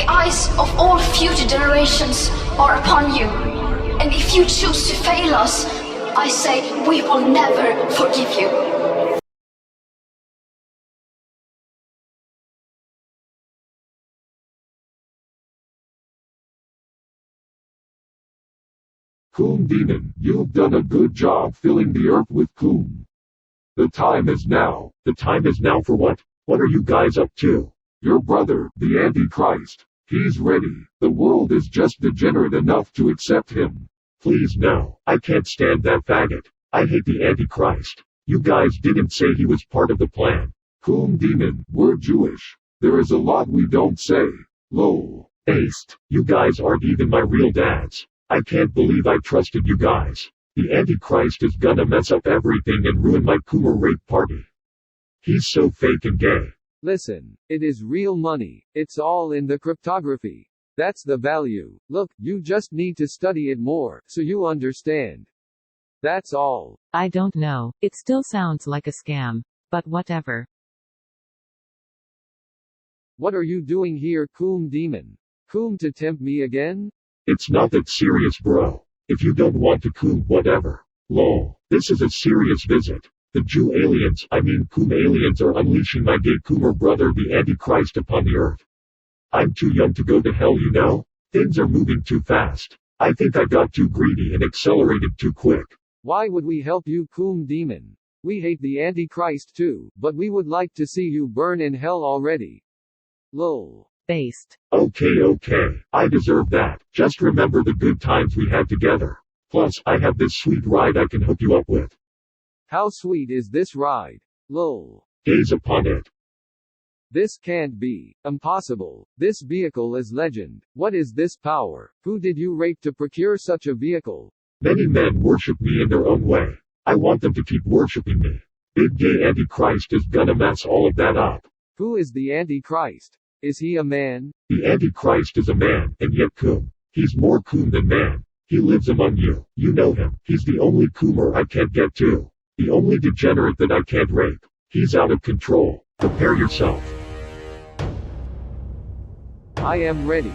The eyes of all future generations are upon you. And if you choose to fail us, I say we will never forgive you. Coom demon, you've done a good job filling the earth with Coom. The time is now. The time is now for what? What are you guys up to? Your brother, the Antichrist. He's ready. The world is just degenerate enough to accept him. Please no. I can't stand that faggot. I hate the Antichrist. You guys didn't say he was part of the plan. Coom demon, we're Jewish. There is a lot we don't say. Lol. Based. You guys aren't even my real dads. I can't believe I trusted you guys. The Antichrist is gonna mess up everything and ruin my Coomer rape party. He's so fake and gay. Listen, it is real money. It's all in the cryptography. That's the value. Look, you just need to study it more, so you understand. That's all. I don't know. It still sounds like a scam. But whatever. What are you doing here, Coom demon? Coom to tempt me again? It's not that serious, bro. If you don't want to Coom, whatever. Lol. This is a serious visit. The Jew aliens, I mean Coom aliens, are unleashing my gay Coomer brother the Antichrist upon the earth. I'm too young to go to hell, you know? Things are moving too fast. I think I got too greedy and accelerated too quick. Why would we help you, Coom demon? We hate the Antichrist too, but we would like to see you burn in hell already. Lol. Based. Okay, I deserve that. Just remember the good times we had together. Plus, I have this sweet ride I can hook you up with. How sweet is this ride? Lol. Gaze upon it. This can't be. Impossible. This vehicle is legend. What is this power? Who did you rape to procure such a vehicle? Many men worship me in their own way. I want them to keep worshiping me. Big gay Antichrist is gonna mess all of that up. Who is the Antichrist? Is he a man? The Antichrist is a man, and yet Coom. He's more Coom than man. He lives among you. You know him. He's the only Coomer I can't get to. The only degenerate that I can't rape. He's out of control. Prepare yourself. I am ready.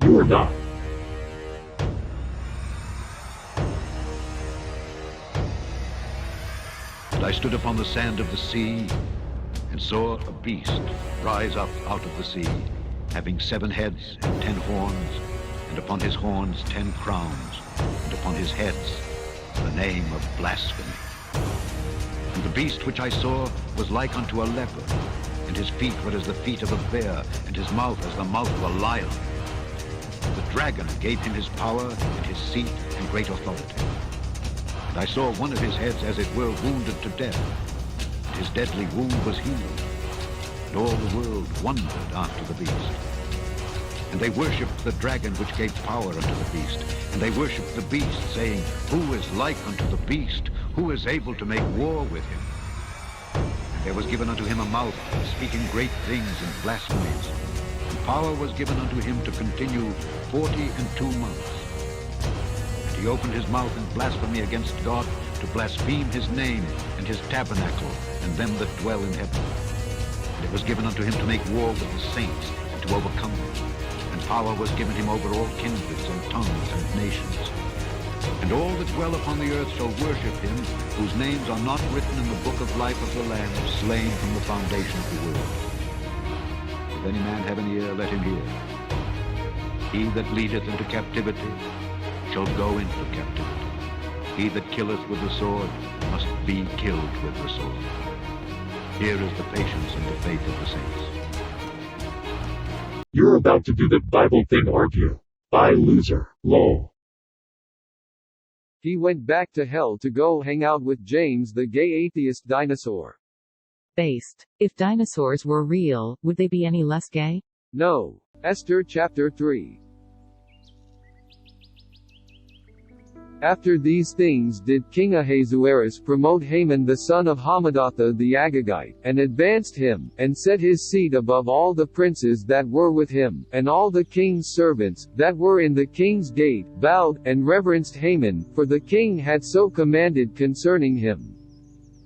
You are not. And I stood upon the sand of the sea, and saw a beast rise up out of the sea, having 7 heads and 10 horns, and upon his horns 10 crowns, and upon his heads the name of blasphemy. And the beast which I saw was like unto a leopard, and his feet were as the feet of a bear, and his mouth as the mouth of a lion. The dragon gave him his power, and his seat, and great authority. And I saw one of his heads as it were wounded to death, and his deadly wound was healed. And all the world wondered after the beast. And they worshipped the dragon which gave power unto the beast. And they worshipped the beast, saying, Who is like unto the beast? Who is able to make war with him? And there was given unto him a mouth, speaking great things and blasphemies. And power was given unto him to continue 42 months. And he opened his mouth in blasphemy against God, to blaspheme his name, and his tabernacle, and them that dwell in heaven. And it was given unto him to make war with the saints, and to overcome them. And power was given him over all kindreds, and tongues, and nations. And all that dwell upon the earth shall worship him, whose names are not written in the book of life of the Lamb, slain from the foundation of the world. If any man have an ear, let him hear. He that leadeth into captivity shall go into captivity. He that killeth with the sword must be killed with the sword. Here is the patience and the faith of the saints. You're about to do the Bible thing, aren't you? Bye, loser. Lol. He went back to hell to go hang out with James the gay atheist dinosaur. Based. If dinosaurs were real, would they be any less gay? No. Esther chapter 3. After these things did King Ahasuerus promote Haman the son of Hammedatha the Agagite, and advanced him, and set his seat above all the princes that were with him, and all the king's servants, that were in the king's gate, bowed, and reverenced Haman, for the king had so commanded concerning him.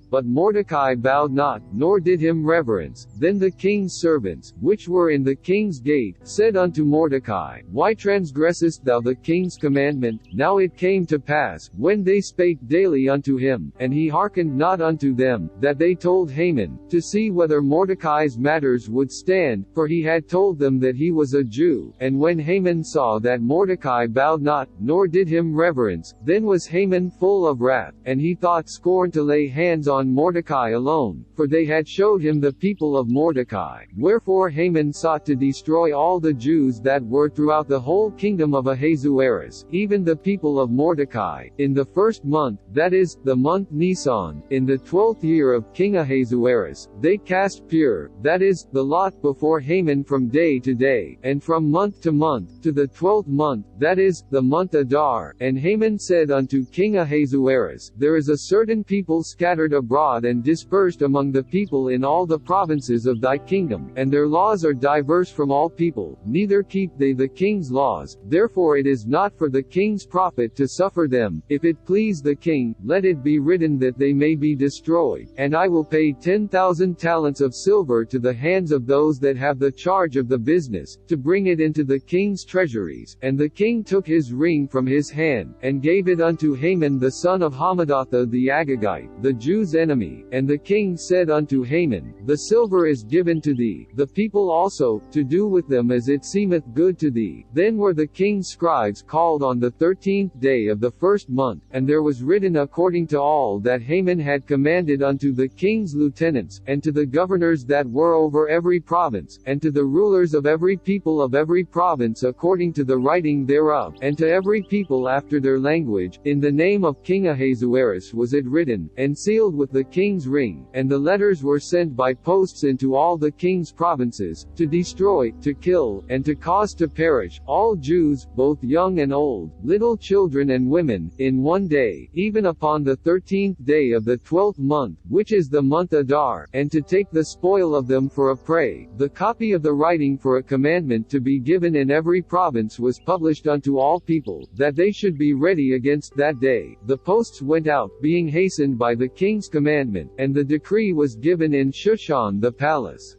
But Mordecai bowed not, nor did him reverence. Then the king's servants, which were in the king's gate, said unto Mordecai, Why transgressest thou the king's commandment? Now it came to pass, when they spake daily unto him, and he hearkened not unto them, that they told Haman, to see whether Mordecai's matters would stand, for he had told them that he was a Jew. And when Haman saw that Mordecai bowed not, nor did him reverence, then was Haman full of wrath, and he thought scorn to lay hands on Mordecai alone, for they had showed him the people of Mordecai. Wherefore Haman sought to destroy all the Jews that were throughout the whole kingdom of Ahasuerus, even the people of Mordecai, in the first month, that is, the month Nisan, in the 12th year of King Ahasuerus. They cast pure, that is, the lot before Haman from day to day, and from month to month, to the 12th month, that is, the month Adar. And Haman said unto King Ahasuerus, There is a certain people scattered abroad and dispersed among the people in all the provinces of thy kingdom, and their laws are diverse from all people, neither keep they the king's laws. Therefore it is not for the king's profit to suffer them. If it please the king, let it be written that they may be destroyed, and I will pay 10,000 talents of silver to the hands of those that have the charge of the business, to bring it into the king's treasuries. And the king took his ring from his hand, and gave it unto Haman the son of Hammedatha the Agagite, the Jews' enemy. And the king said unto Haman, The silver is given to thee, the people also, to do with them as it seemeth good to thee. Then were the king's scribes called on the 13th day of the first month, and there was written according to all that Haman had commanded unto the king's lieutenants, and to the governors that were over every province, and to the rulers of every people of every province according to the writing thereof, and to every people after their language. In the name of King Ahasuerus was it written, and sealed with the king's ring. And the letters were sent by posts into all the king's provinces, to destroy, to kill, and to cause to perish, all Jews, both young and old, little children and women, in one day, even upon the 13th day of the 12th month, which is the month Adar, and to take the spoil of them for a prey. The copy of the writing for a commandment to be given in every province was published unto all people, that they should be ready against that day. The posts went out, being hastened by the king's commandment, and the decree was given in Shushan the palace.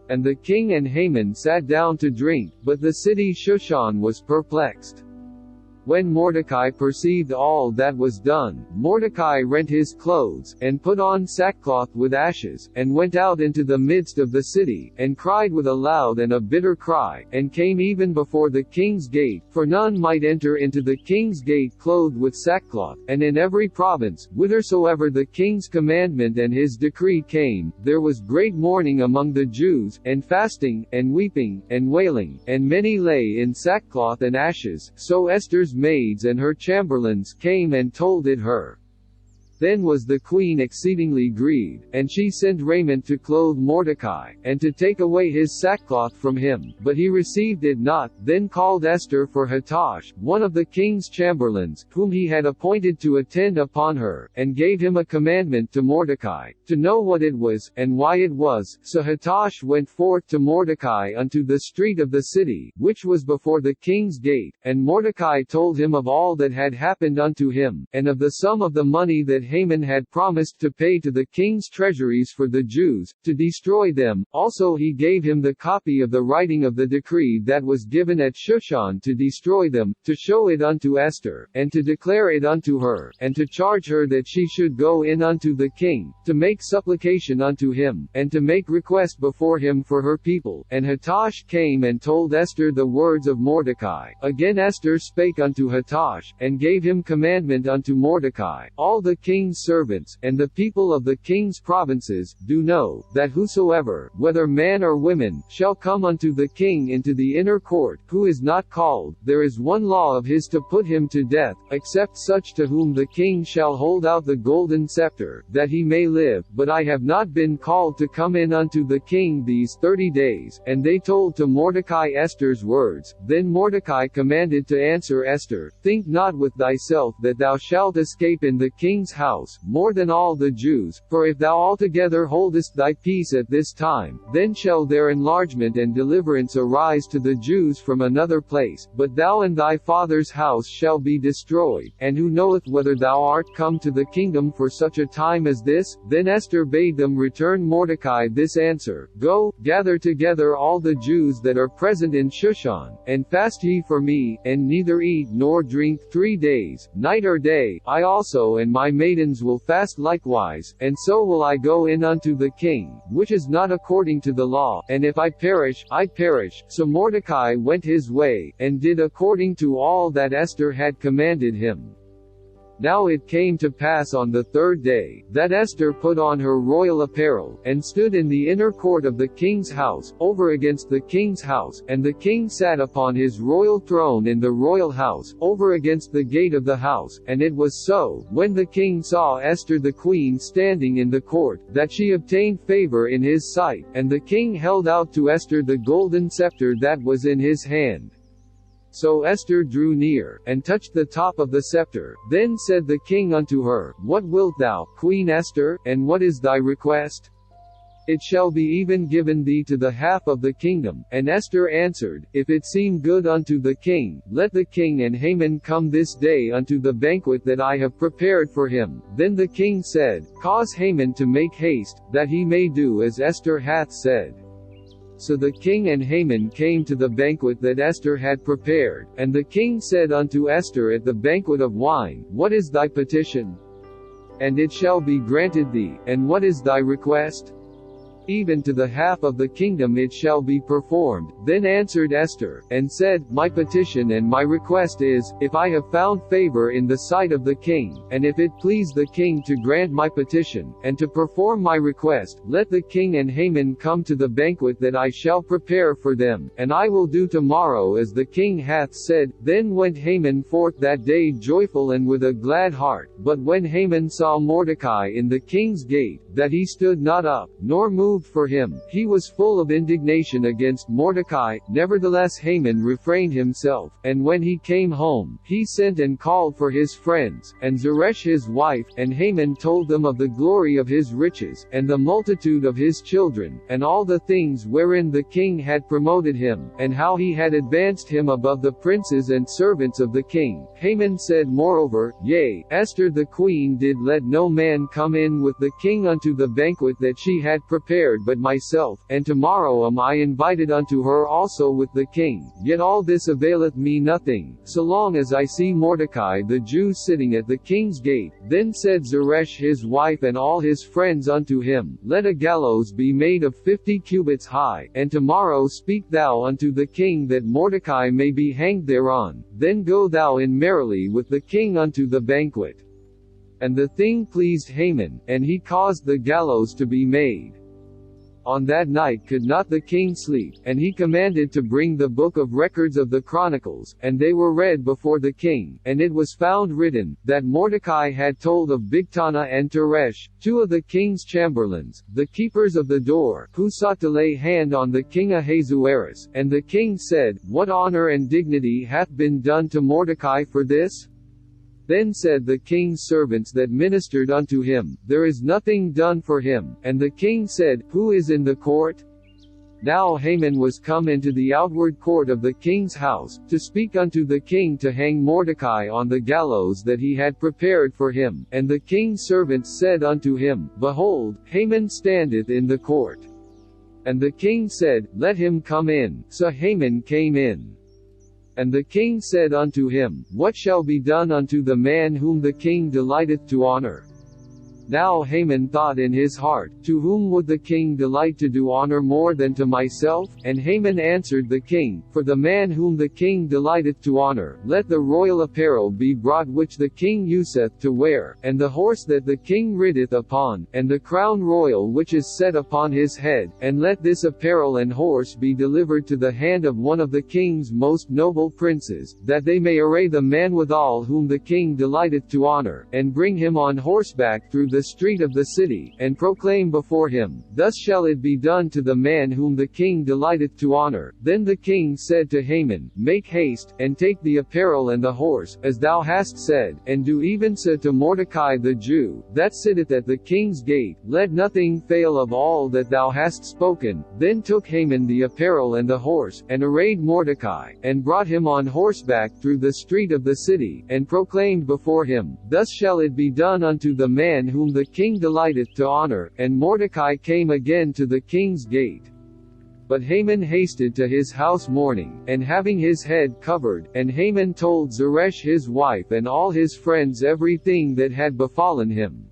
And the king and Haman sat down to drink, but the city Shushan was perplexed. When Mordecai perceived all that was done, Mordecai rent his clothes, and put on sackcloth with ashes, and went out into the midst of the city, and cried with a loud and a bitter cry, and came even before the king's gate, for none might enter into the king's gate clothed with sackcloth. And in every province, whithersoever the king's commandment and his decree came, there was great mourning among the Jews, and fasting, and weeping, and wailing, and many lay in sackcloth and ashes. So Esther's maids and her chamberlains came and told it her. Then was the queen exceedingly grieved, and she sent raiment to clothe Mordecai, and to take away his sackcloth from him, but he received it not. Then called Esther for Hattush, one of the king's chamberlains, whom he had appointed to attend upon her, and gave him a commandment to Mordecai, to know what it was, and why it was. So Hattush went forth to Mordecai unto the street of the city, which was before the king's gate, and Mordecai told him of all that had happened unto him, and of the sum of the money that Haman had promised to pay to the king's treasuries for the Jews, to destroy them. Also he gave him the copy of the writing of the decree that was given at Shushan to destroy them, to show it unto Esther, and to declare it unto her, and to charge her that she should go in unto the king, to make supplication unto him, and to make request before him for her people. And Hattush came and told Esther the words of Mordecai. Again Esther spake unto Hattush, and gave him commandment unto Mordecai. All the king's servants, and the people of the king's provinces, do know, that whosoever, whether man or woman, shall come unto the king into the inner court, who is not called, there is one law of his to put him to death, except such to whom the king shall hold out the golden scepter, that he may live. But I have not been called to come in unto the king these 30 days. And they told to Mordecai Esther's words. Then Mordecai commanded to answer Esther, Think not with thyself that thou shalt escape in the king's house, house, more than all the Jews, for if thou altogether holdest thy peace at this time, then shall their enlargement and deliverance arise to the Jews from another place, but thou and thy father's house shall be destroyed, and who knoweth whether thou art come to the kingdom for such a time as this? Then Esther bade them return Mordecai this answer, Go, gather together all the Jews that are present in Shushan, and fast ye for me, and neither eat nor drink 3 days, night or day. I also and my maidens will fast likewise, and so will I go in unto the king, which is not according to the law, and if I perish, I perish. So Mordecai went his way, and did according to all that Esther had commanded him. Now it came to pass on the 3rd day, that Esther put on her royal apparel, and stood in the inner court of the king's house, over against the king's house, and the king sat upon his royal throne in the royal house, over against the gate of the house. And it was so, when the king saw Esther the queen standing in the court, that she obtained favor in his sight, and the king held out to Esther the golden scepter that was in his hand. So Esther drew near, and touched the top of the scepter. Then said the king unto her, What wilt thou, Queen Esther, and what is thy request? It shall be even given thee to the half of the kingdom. And Esther answered, If it seem good unto the king, let the king and Haman come this day unto the banquet that I have prepared for him. Then the king said, Cause Haman to make haste, that he may do as Esther hath said. So the king and Haman came to the banquet that Esther had prepared, and the king said unto Esther at the banquet of wine, What is thy petition? And it shall be granted thee. And what is thy request? Even to the half of the kingdom it shall be performed. Then answered Esther, and said, My petition and my request is, if I have found favor in the sight of the king, and if it please the king to grant my petition, and to perform my request, let the king and Haman come to the banquet that I shall prepare for them, and I will do tomorrow as the king hath said. Then went Haman forth that day joyful and with a glad heart. But when Haman saw Mordecai in the king's gate, that he stood not up, nor moved for him, he was full of indignation against Mordecai. Nevertheless Haman refrained himself, and when he came home, he sent and called for his friends, and Zeresh his wife, and Haman told them of the glory of his riches, and the multitude of his children, and all the things wherein the king had promoted him, and how he had advanced him above the princes and servants of the king. Haman said moreover, Yea, Esther the queen did let no man come in with the king unto the banquet that she had prepared but myself, and tomorrow am I invited unto her also with the king. Yet all this availeth me nothing, so long as I see Mordecai the Jew sitting at the king's gate. Then said Zeresh his wife and all his friends unto him, Let a gallows be made of 50 cubits high, and tomorrow speak thou unto the king that Mordecai may be hanged thereon. Then go thou in merrily with the king unto the banquet. And the thing pleased Haman, and he caused the gallows to be made. On that night could not the king sleep, and he commanded to bring the book of records of the Chronicles, and they were read before the king. And it was found written, that Mordecai had told of Bigtana and Teresh, 2 of the king's chamberlains, the keepers of the door, who sought to lay hand on the king Ahasuerus. And the king said, What honor and dignity hath been done to Mordecai for this? Then said the king's servants that ministered unto him, There is nothing done for him. And the king said, Who is in the court? Now Haman was come into the outward court of the king's house, to speak unto the king to hang Mordecai on the gallows that he had prepared for him. And the king's servants said unto him, Behold, Haman standeth in the court. And the king said, Let him come in. So Haman came in. And the king said unto him, What shall be done unto the man whom the king delighteth to honor? Now Haman thought in his heart, To whom would the king delight to do honor more than to myself? And Haman answered the king, For the man whom the king delighteth to honor, let the royal apparel be brought which the king useth to wear, and the horse that the king rideth upon, and the crown royal which is set upon his head, and let this apparel and horse be delivered to the hand of one of the king's most noble princes, that they may array the man withal whom the king delighteth to honor, and bring him on horseback through the street of the city, and proclaim before him, Thus shall it be done to the man whom the king delighteth to honor. Then the king said to Haman, Make haste, and take the apparel and the horse, as thou hast said, and do even so to Mordecai the Jew, that sitteth at the king's gate. Let nothing fail of all that thou hast spoken. Then took Haman the apparel and the horse, and arrayed Mordecai, and brought him on horseback through the street of the city, and proclaimed before him, Thus shall it be done unto the man whom the king delighteth to honor. And Mordecai came again to the king's gate. But Haman hasted to his house mourning, and having his head covered. And Haman told Zeresh his wife and all his friends everything that had befallen him.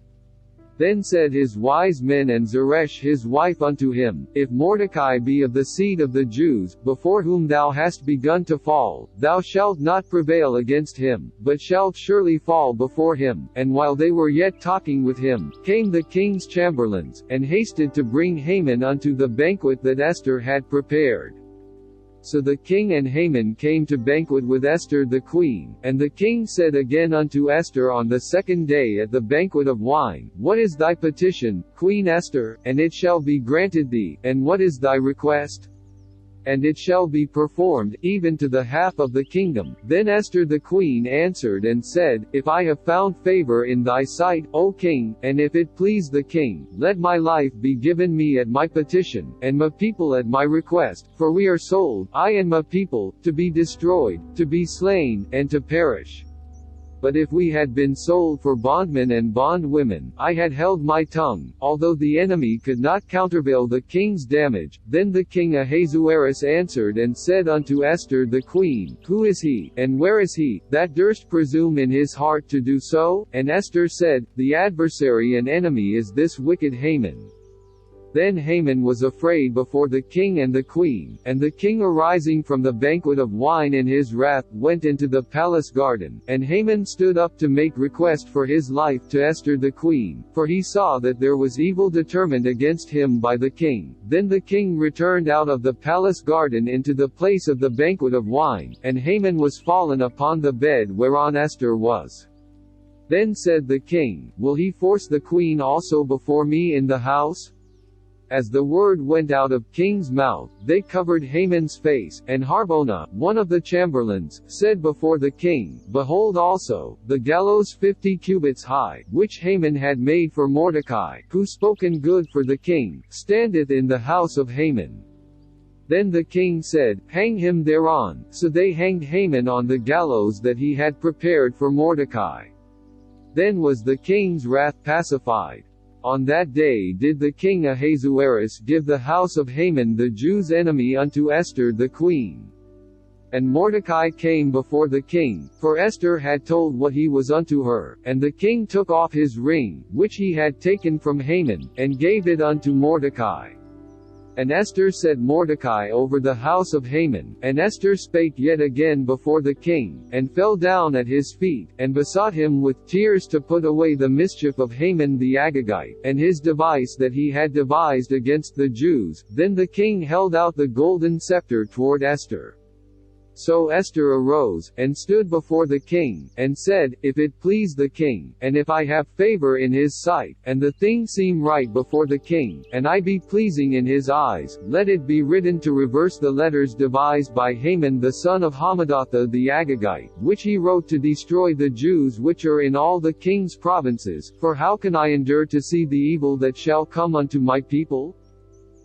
Then said his wise men and Zeresh his wife unto him, If Mordecai be of the seed of the Jews, before whom thou hast begun to fall, thou shalt not prevail against him, but shalt surely fall before him. And while they were yet talking with him, came the king's chamberlains, and hasted to bring Haman unto the banquet that Esther had prepared. So the king and Haman came to banquet with Esther the queen, and the king said again unto Esther on the second day at the banquet of wine, What is thy petition, Queen Esther? And it shall be granted thee. And what is thy request? And it shall be performed, even to the half of the kingdom. Then Esther the queen answered and said, If I have found favor in thy sight, O king, and if it please the king, let my life be given me at my petition, and my people at my request, for we are sold, I and my people, to be destroyed, to be slain, and to perish. But if we had been sold for bondmen and bondwomen, I had held my tongue, although the enemy could not countervail the king's damage. Then the king Ahasuerus answered and said unto Esther the queen, Who is he, and where is he, that durst presume in his heart to do so? And Esther said, The adversary and enemy is this wicked Haman. Then Haman was afraid before the king and the queen, and the king arising from the banquet of wine in his wrath went into the palace garden, and Haman stood up to make request for his life to Esther the queen, for he saw that there was evil determined against him by the king. Then the king returned out of the palace garden into the place of the banquet of wine, and Haman was fallen upon the bed whereon Esther was. Then said the king, Will he force the queen also before me in the house? As the word went out of king's mouth, they covered Haman's face, and Harbona, one of the chamberlains, said before the king, Behold also, the gallows 50 cubits high, which Haman had made for Mordecai, who spoken good for the king, standeth in the house of Haman. Then the king said, Hang him thereon. So they hanged Haman on the gallows that he had prepared for Mordecai. Then was the king's wrath pacified. On that day did the king Ahasuerus give the house of Haman the Jews' enemy unto Esther the queen. And Mordecai came before the king, for Esther had told what he was unto her, and the king took off his ring, which he had taken from Haman, and gave it unto Mordecai. And Esther set Mordecai over the house of Haman, and Esther spake yet again before the king, and fell down at his feet, and besought him with tears to put away the mischief of Haman the Agagite, and his device that he had devised against the Jews. Then the king held out the golden scepter toward Esther. So Esther arose, and stood before the king, and said, If it please the king, and if I have favor in his sight, and the thing seem right before the king, and I be pleasing in his eyes, let it be written to reverse the letters devised by Haman the son of Hammedatha the Agagite, which he wrote to destroy the Jews which are in all the king's provinces. For how can I endure to see the evil that shall come unto my people?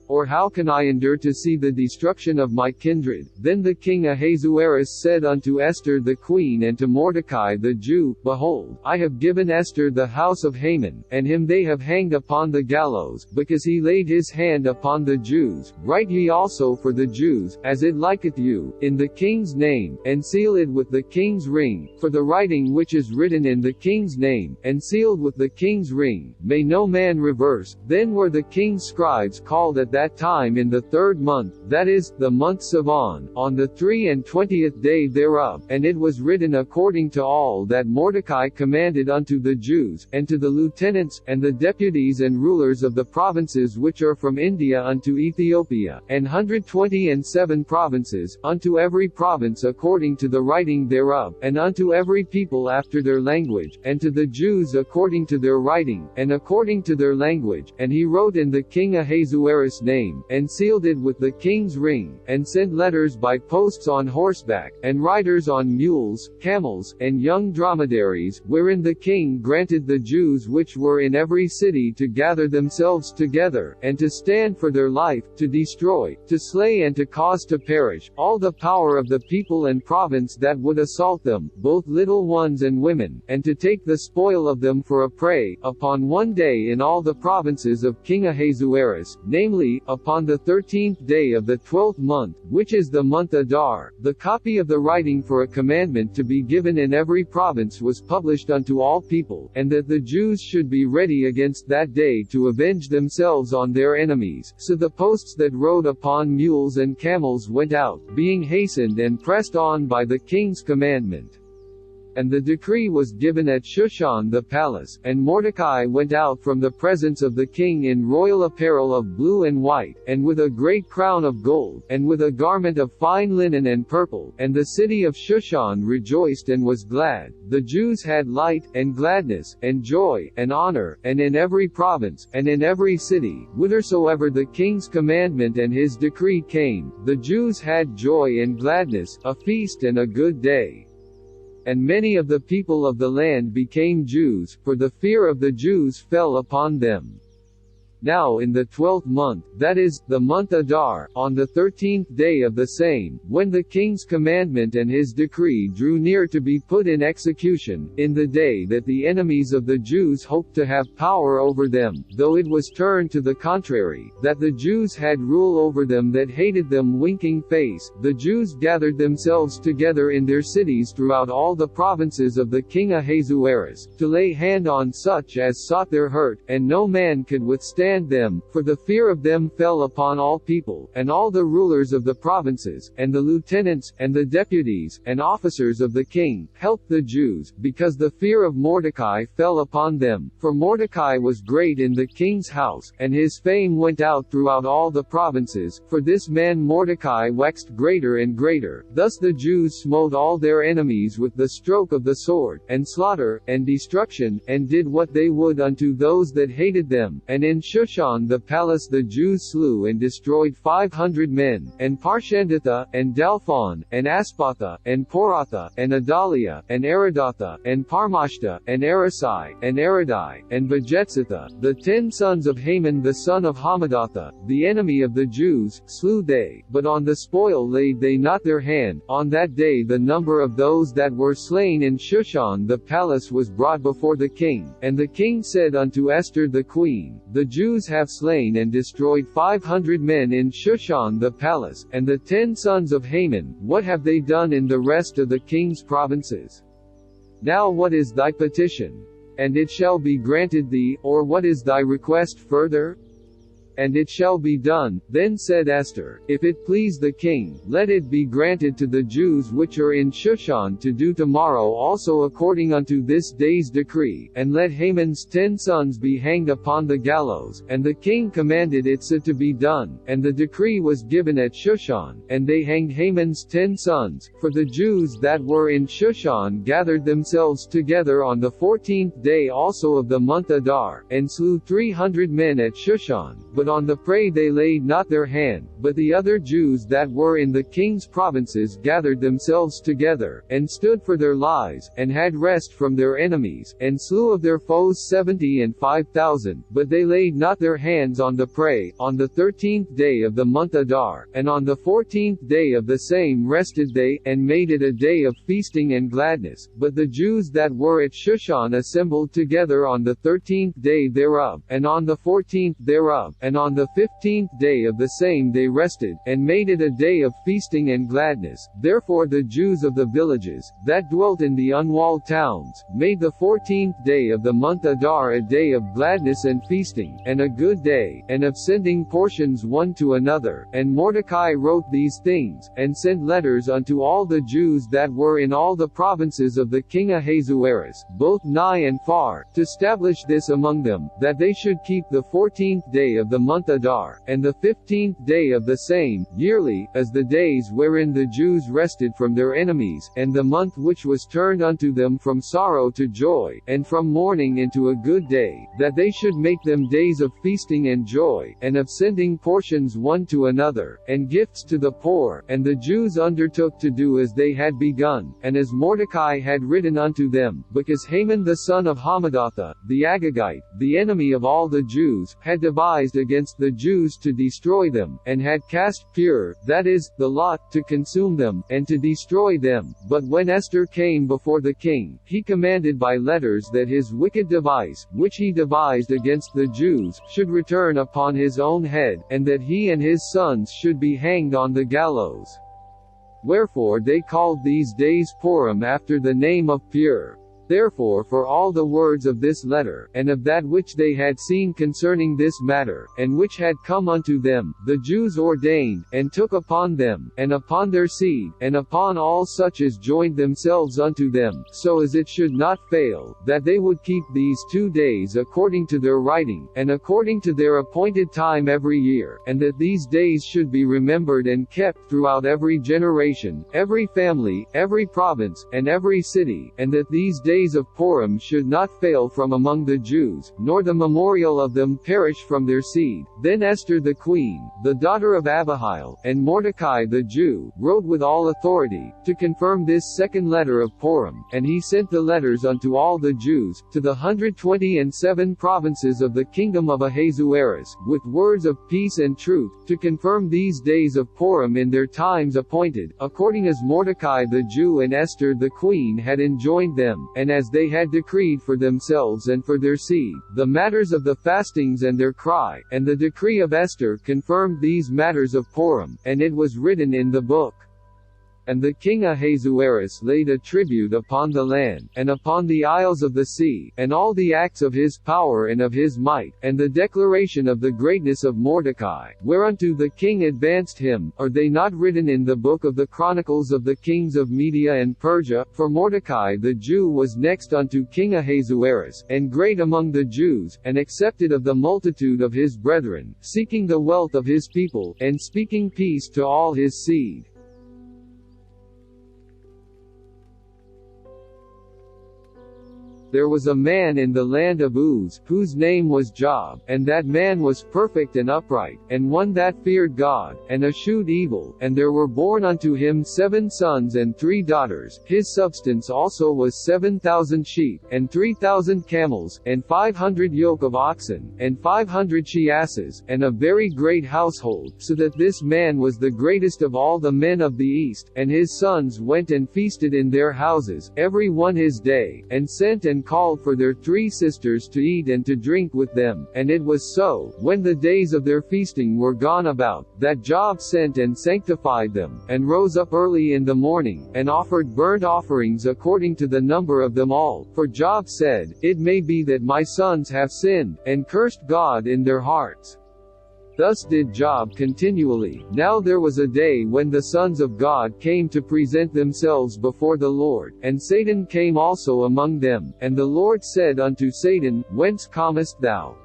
Or how can I endure to see the destruction of my kindred? Then the king Ahasuerus said unto Esther the queen and to Mordecai the Jew, Behold, I have given Esther the house of Haman, and him they have hanged upon the gallows, because he laid his hand upon the Jews. Write ye also for the Jews, as it liketh you, in the king's name, and seal it with the king's ring, for the writing which is written in the king's name, and sealed with the king's ring, may no man reverse. Then were the king's scribes called at that time in the 3rd month, that is, the month Sivan, on the 23rd day thereof, and it was written according to all that Mordecai commanded unto the Jews, and to the lieutenants, and the deputies and rulers of the provinces which are from India unto Ethiopia, and 127 provinces, unto every province according to the writing thereof, and unto every people after their language, and to the Jews according to their writing, and according to their language, and he wrote in the king Ahasuerus' name, and sealed it with the king's ring, and sent letters by posts on horseback, and riders on mules, camels, and young dromedaries, wherein the king granted the Jews which were in every city to gather themselves together, and to stand for their life, to destroy, to slay and to cause to perish, all the power of the people and province that would assault them, both little ones and women, and to take the spoil of them for a prey, upon one day in all the provinces of King Ahasuerus, namely, upon the 13th day of the 12th month, which is the month Adar. The copy of the writing for a commandment to be given in every province was published unto all people, and that the Jews should be ready against that day to avenge themselves on their enemies. So the posts that rode upon mules and camels went out, being hastened and pressed on by the king's commandment. And the decree was given at Shushan the palace, and Mordecai went out from the presence of the king in royal apparel of blue and white, and with a great crown of gold, and with a garment of fine linen and purple, and the city of Shushan rejoiced and was glad. The Jews had light, and gladness, and joy, and honor, and in every province, and in every city, whithersoever the king's commandment and his decree came, the Jews had joy and gladness, a feast and a good day. And many of the people of the land became Jews, for the fear of the Jews fell upon them. Now in the 12th month, that is, the month Adar, on the 13th day of the same, when the king's commandment and his decree drew near to be put in execution, in the day that the enemies of the Jews hoped to have power over them, though it was turned to the contrary, that the Jews had rule over them that hated them winking face, the Jews gathered themselves together in their cities throughout all the provinces of the king Ahasuerus, to lay hand on such as sought their hurt, and no man could withstand them, for the fear of them fell upon all people, and all the rulers of the provinces, and the lieutenants, and the deputies, and officers of the king, helped the Jews, because the fear of Mordecai fell upon them, for Mordecai was great in the king's house, and his fame went out throughout all the provinces, for this man Mordecai waxed greater and greater. Thus the Jews smote all their enemies with the stroke of the sword, and slaughter, and destruction, and did what they would unto those that hated them, and in Shushan the palace the Jews slew and destroyed 500 men, and Parshandatha, and Dalphon, and Aspatha, and Poratha, and Adalia, and Aridatha, and Parmashta, and Arasai, and Aradai, and Bajethatha, the 10 sons of Haman the son of Hamadatha, the enemy of the Jews, slew they, but on the spoil laid they not their hand. On that day the number of those that were slain in Shushan the palace was brought before the king, and the king said unto Esther the queen, the Jews have slain and destroyed 500 men in Shushan the palace, and the 10 sons of Haman, what have they done in the rest of the king's provinces? Now what is thy petition? And it shall be granted thee, or what is thy request further? And it shall be done. Then said Esther, if it please the king, let it be granted to the Jews which are in Shushan to do tomorrow also according unto this day's decree, and let Haman's 10 sons be hanged upon the gallows. And the king commanded it so to be done, and the decree was given at Shushan, and they hanged Haman's 10 sons, for the Jews that were in Shushan gathered themselves together on the 14th day also of the month Adar, and slew 300 men at Shushan, but on the prey they laid not their hand. But the other Jews that were in the king's provinces gathered themselves together, and stood for their lives, and had rest from their enemies, and slew of their foes 75,000, but they laid not their hands on the prey. On the 13th day of the month Adar, and on the 14th day of the same rested they, and made it a day of feasting and gladness. But the Jews that were at Shushan assembled together on the 13th day thereof, and on the 14th thereof, and and on the 15th day of the same they rested, and made it a day of feasting and gladness. Therefore the Jews of the villages, that dwelt in the unwalled towns, made the 14th day of the month Adar a day of gladness and feasting, and a good day, and of sending portions one to another. And Mordecai wrote these things, and sent letters unto all the Jews that were in all the provinces of the king Ahasuerus, both nigh and far, to establish this among them, that they should keep the 14th day of the month Adar, and the 15th day of the same, yearly, as the days wherein the Jews rested from their enemies, and the month which was turned unto them from sorrow to joy, and from mourning into a good day, that they should make them days of feasting and joy, and of sending portions one to another, and gifts to the poor. And the Jews undertook to do as they had begun, and as Mordecai had written unto them, because Haman the son of Hammedatha, the Agagite, the enemy of all the Jews, had devised against the Jews to destroy them, and had cast pure, that is, the lot, to consume them, and to destroy them. But when Esther came before the king, he commanded by letters that his wicked device, which he devised against the Jews, should return upon his own head, and that he and his sons should be hanged on the gallows. Wherefore they called these days Purim after the name of Pur. Therefore for all the words of this letter, and of that which they had seen concerning this matter, and which had come unto them, the Jews ordained, and took upon them, and upon their seed, and upon all such as joined themselves unto them, so as it should not fail, that they would keep these 2 days according to their writing, and according to their appointed time every year, and that these days should be remembered and kept throughout every generation, every family, every province, and every city, and that these days of Purim should not fail from among the Jews, nor the memorial of them perish from their seed. Then Esther the queen, the daughter of Abihail, and Mordecai the Jew, wrote with all authority, to confirm this second letter of Purim, and he sent the letters unto all the Jews, to the 127 provinces of the kingdom of Ahasuerus, with words of peace and truth, to confirm these days of Purim in their times appointed, according as Mordecai the Jew and Esther the queen had enjoined them, and as they had decreed for themselves and for their seed, the matters of the fastings and their cry. And the decree of Esther confirmed these matters of Purim, and it was written in the book. And the king Ahasuerus laid a tribute upon the land, and upon the isles of the sea, and all the acts of his power and of his might, and the declaration of the greatness of Mordecai, whereunto the king advanced him, are they not written in the book of the chronicles of the kings of Media and Persia? For Mordecai the Jew was next unto King Ahasuerus, and great among the Jews, and accepted of the multitude of his brethren, seeking the wealth of his people, and speaking peace to all his seed. There was a man in the land of Uz, whose name was Job, and that man was perfect and upright, and one that feared God, and eschewed evil, and there were born unto him 7 sons and 3 daughters. His substance also was 7,000 sheep, and 3,000 camels, and 500 yoke of oxen, and 500 she-asses, and a very great household, so that this man was the greatest of all the men of the East. And his sons went and feasted in their houses, every one his day, and sent and called for their 3 sisters to eat and to drink with them. And it was so, when the days of their feasting were gone about, that Job sent and sanctified them, and rose up early in the morning, and offered burnt offerings according to the number of them all. For Job said, It may be that my sons have sinned, and cursed God in their hearts. Thus did Job continually. Now there was a day when the sons of God came to present themselves before the Lord, and Satan came also among them. And the Lord said unto Satan, Whence comest thou?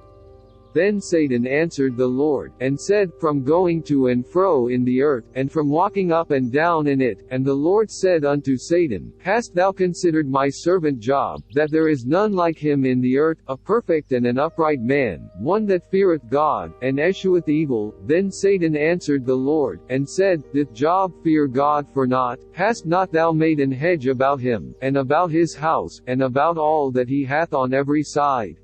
Then Satan answered the Lord, and said, From going to and fro in the earth, and from walking up and down in it. And the Lord said unto Satan, Hast thou considered my servant Job, that there is none like him in the earth, a perfect and an upright man, one that feareth God, and escheweth evil? Then Satan answered the Lord, and said, Doth Job fear God for naught? Hast not thou made an hedge about him, and about his house, and about all that he hath on every side?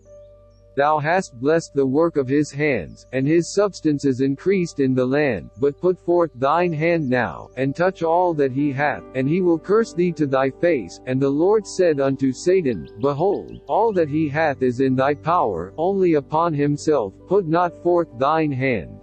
Thou hast blessed the work of his hands, and his substance is increased in the land. But put forth thine hand now, and touch all that he hath, and he will curse thee to thy face. And the Lord said unto Satan, Behold, all that he hath is in thy power, only upon himself put not forth thine hand.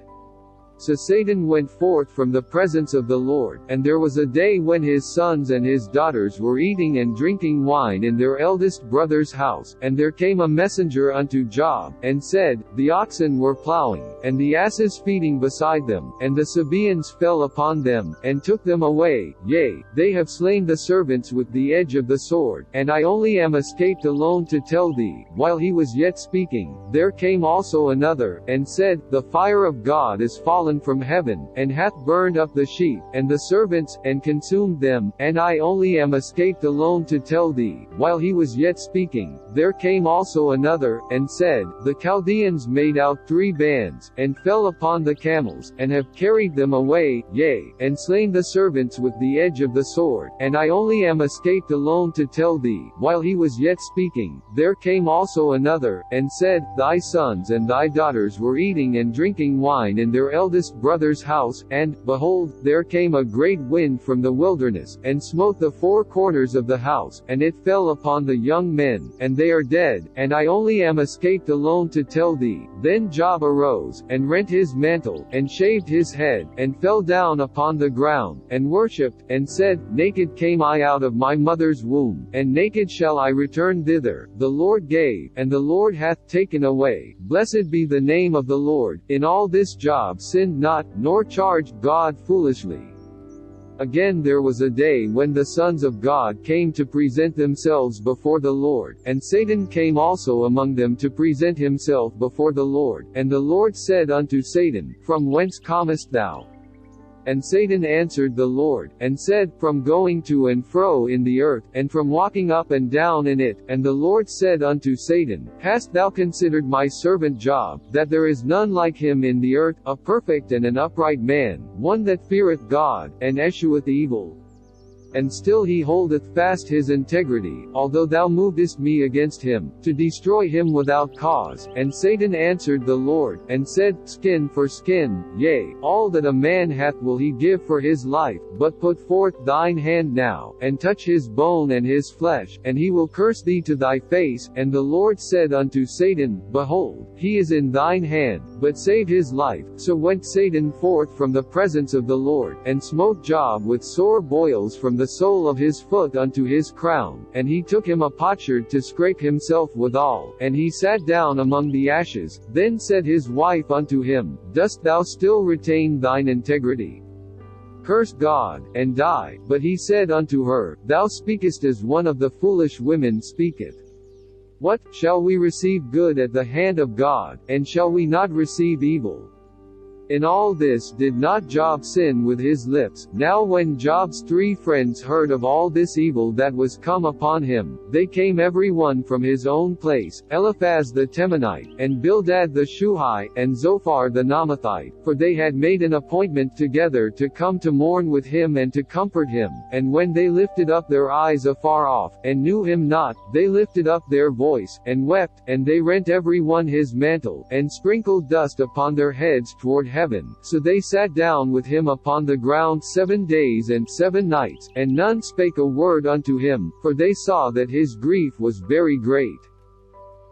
So Satan went forth from the presence of the Lord, and there was a day when his sons and his daughters were eating and drinking wine in their eldest brother's house. And there came a messenger unto Job, and said, The oxen were plowing, and the asses feeding beside them, and the Sabaeans fell upon them, and took them away. Yea, they have slain the servants with the edge of the sword, and I only am escaped alone to tell thee. While he was yet speaking, there came also another, and said, The fire of God is fallen from heaven, and hath burned up the sheep, and the servants, and consumed them, and I only am escaped alone to tell thee. While he was yet speaking, there came also another, and said, The Chaldeans made out 3 bands, and fell upon the camels, and have carried them away, yea, and slain the servants with the edge of the sword, and I only am escaped alone to tell thee. While he was yet speaking, there came also another, and said, Thy sons and thy daughters were eating and drinking wine in their eldest brother's house, and, behold, there came a great wind from the wilderness, and smote the 4 corners of the house, and it fell upon the young men, and they are dead, and I only am escaped alone to tell thee. Then Job arose, and rent his mantle, and shaved his head, and fell down upon the ground, and worshipped, and said, Naked came I out of my mother's womb, and naked shall I return thither. The Lord gave, and the Lord hath taken away. Blessed be the name of the Lord. In all this Job sinned not, nor charged God foolishly. Again there was a day when the sons of God came to present themselves before the Lord, and Satan came also among them to present himself before the Lord. And the Lord said unto Satan, From whence comest thou? And Satan answered the Lord, and said, From going to and fro in the earth, and from walking up and down in it. And the Lord said unto Satan, Hast thou considered my servant Job, that there is none like him in the earth, a perfect and an upright man, one that feareth God, and escheweth evil? And still he holdeth fast his integrity, although thou movest me against him, to destroy him without cause. And Satan answered the Lord, and said, Skin for skin, yea, all that a man hath will he give for his life. But put forth thine hand now, and touch his bone and his flesh, and he will curse thee to thy face. And the Lord said unto Satan, Behold, he is in thine hand, but save his life. So went Satan forth from the presence of the Lord, and smote Job with sore boils from the sole of his foot unto his crown. And he took him a potsherd to scrape himself withal, and he sat down among the ashes. Then said his wife unto him, Dost thou still retain thine integrity? Curse God, and die. But he said unto her, Thou speakest as one of the foolish women speaketh. What, shall we receive good at the hand of God, and shall we not receive evil? In all this did not Job sin with his lips. Now when Job's 3 friends heard of all this evil that was come upon him, they came every one from his own place, Eliphaz the Temanite, and Bildad the Shuhite, and Zophar the Naamathite, for they had made an appointment together to come to mourn with him and to comfort him. And when they lifted up their eyes afar off, and knew him not, they lifted up their voice, and wept, and they rent every one his mantle, and sprinkled dust upon their heads toward heaven. So they sat down with him upon the ground 7 days and 7 nights, and none spake a word unto him, for they saw that his grief was very great.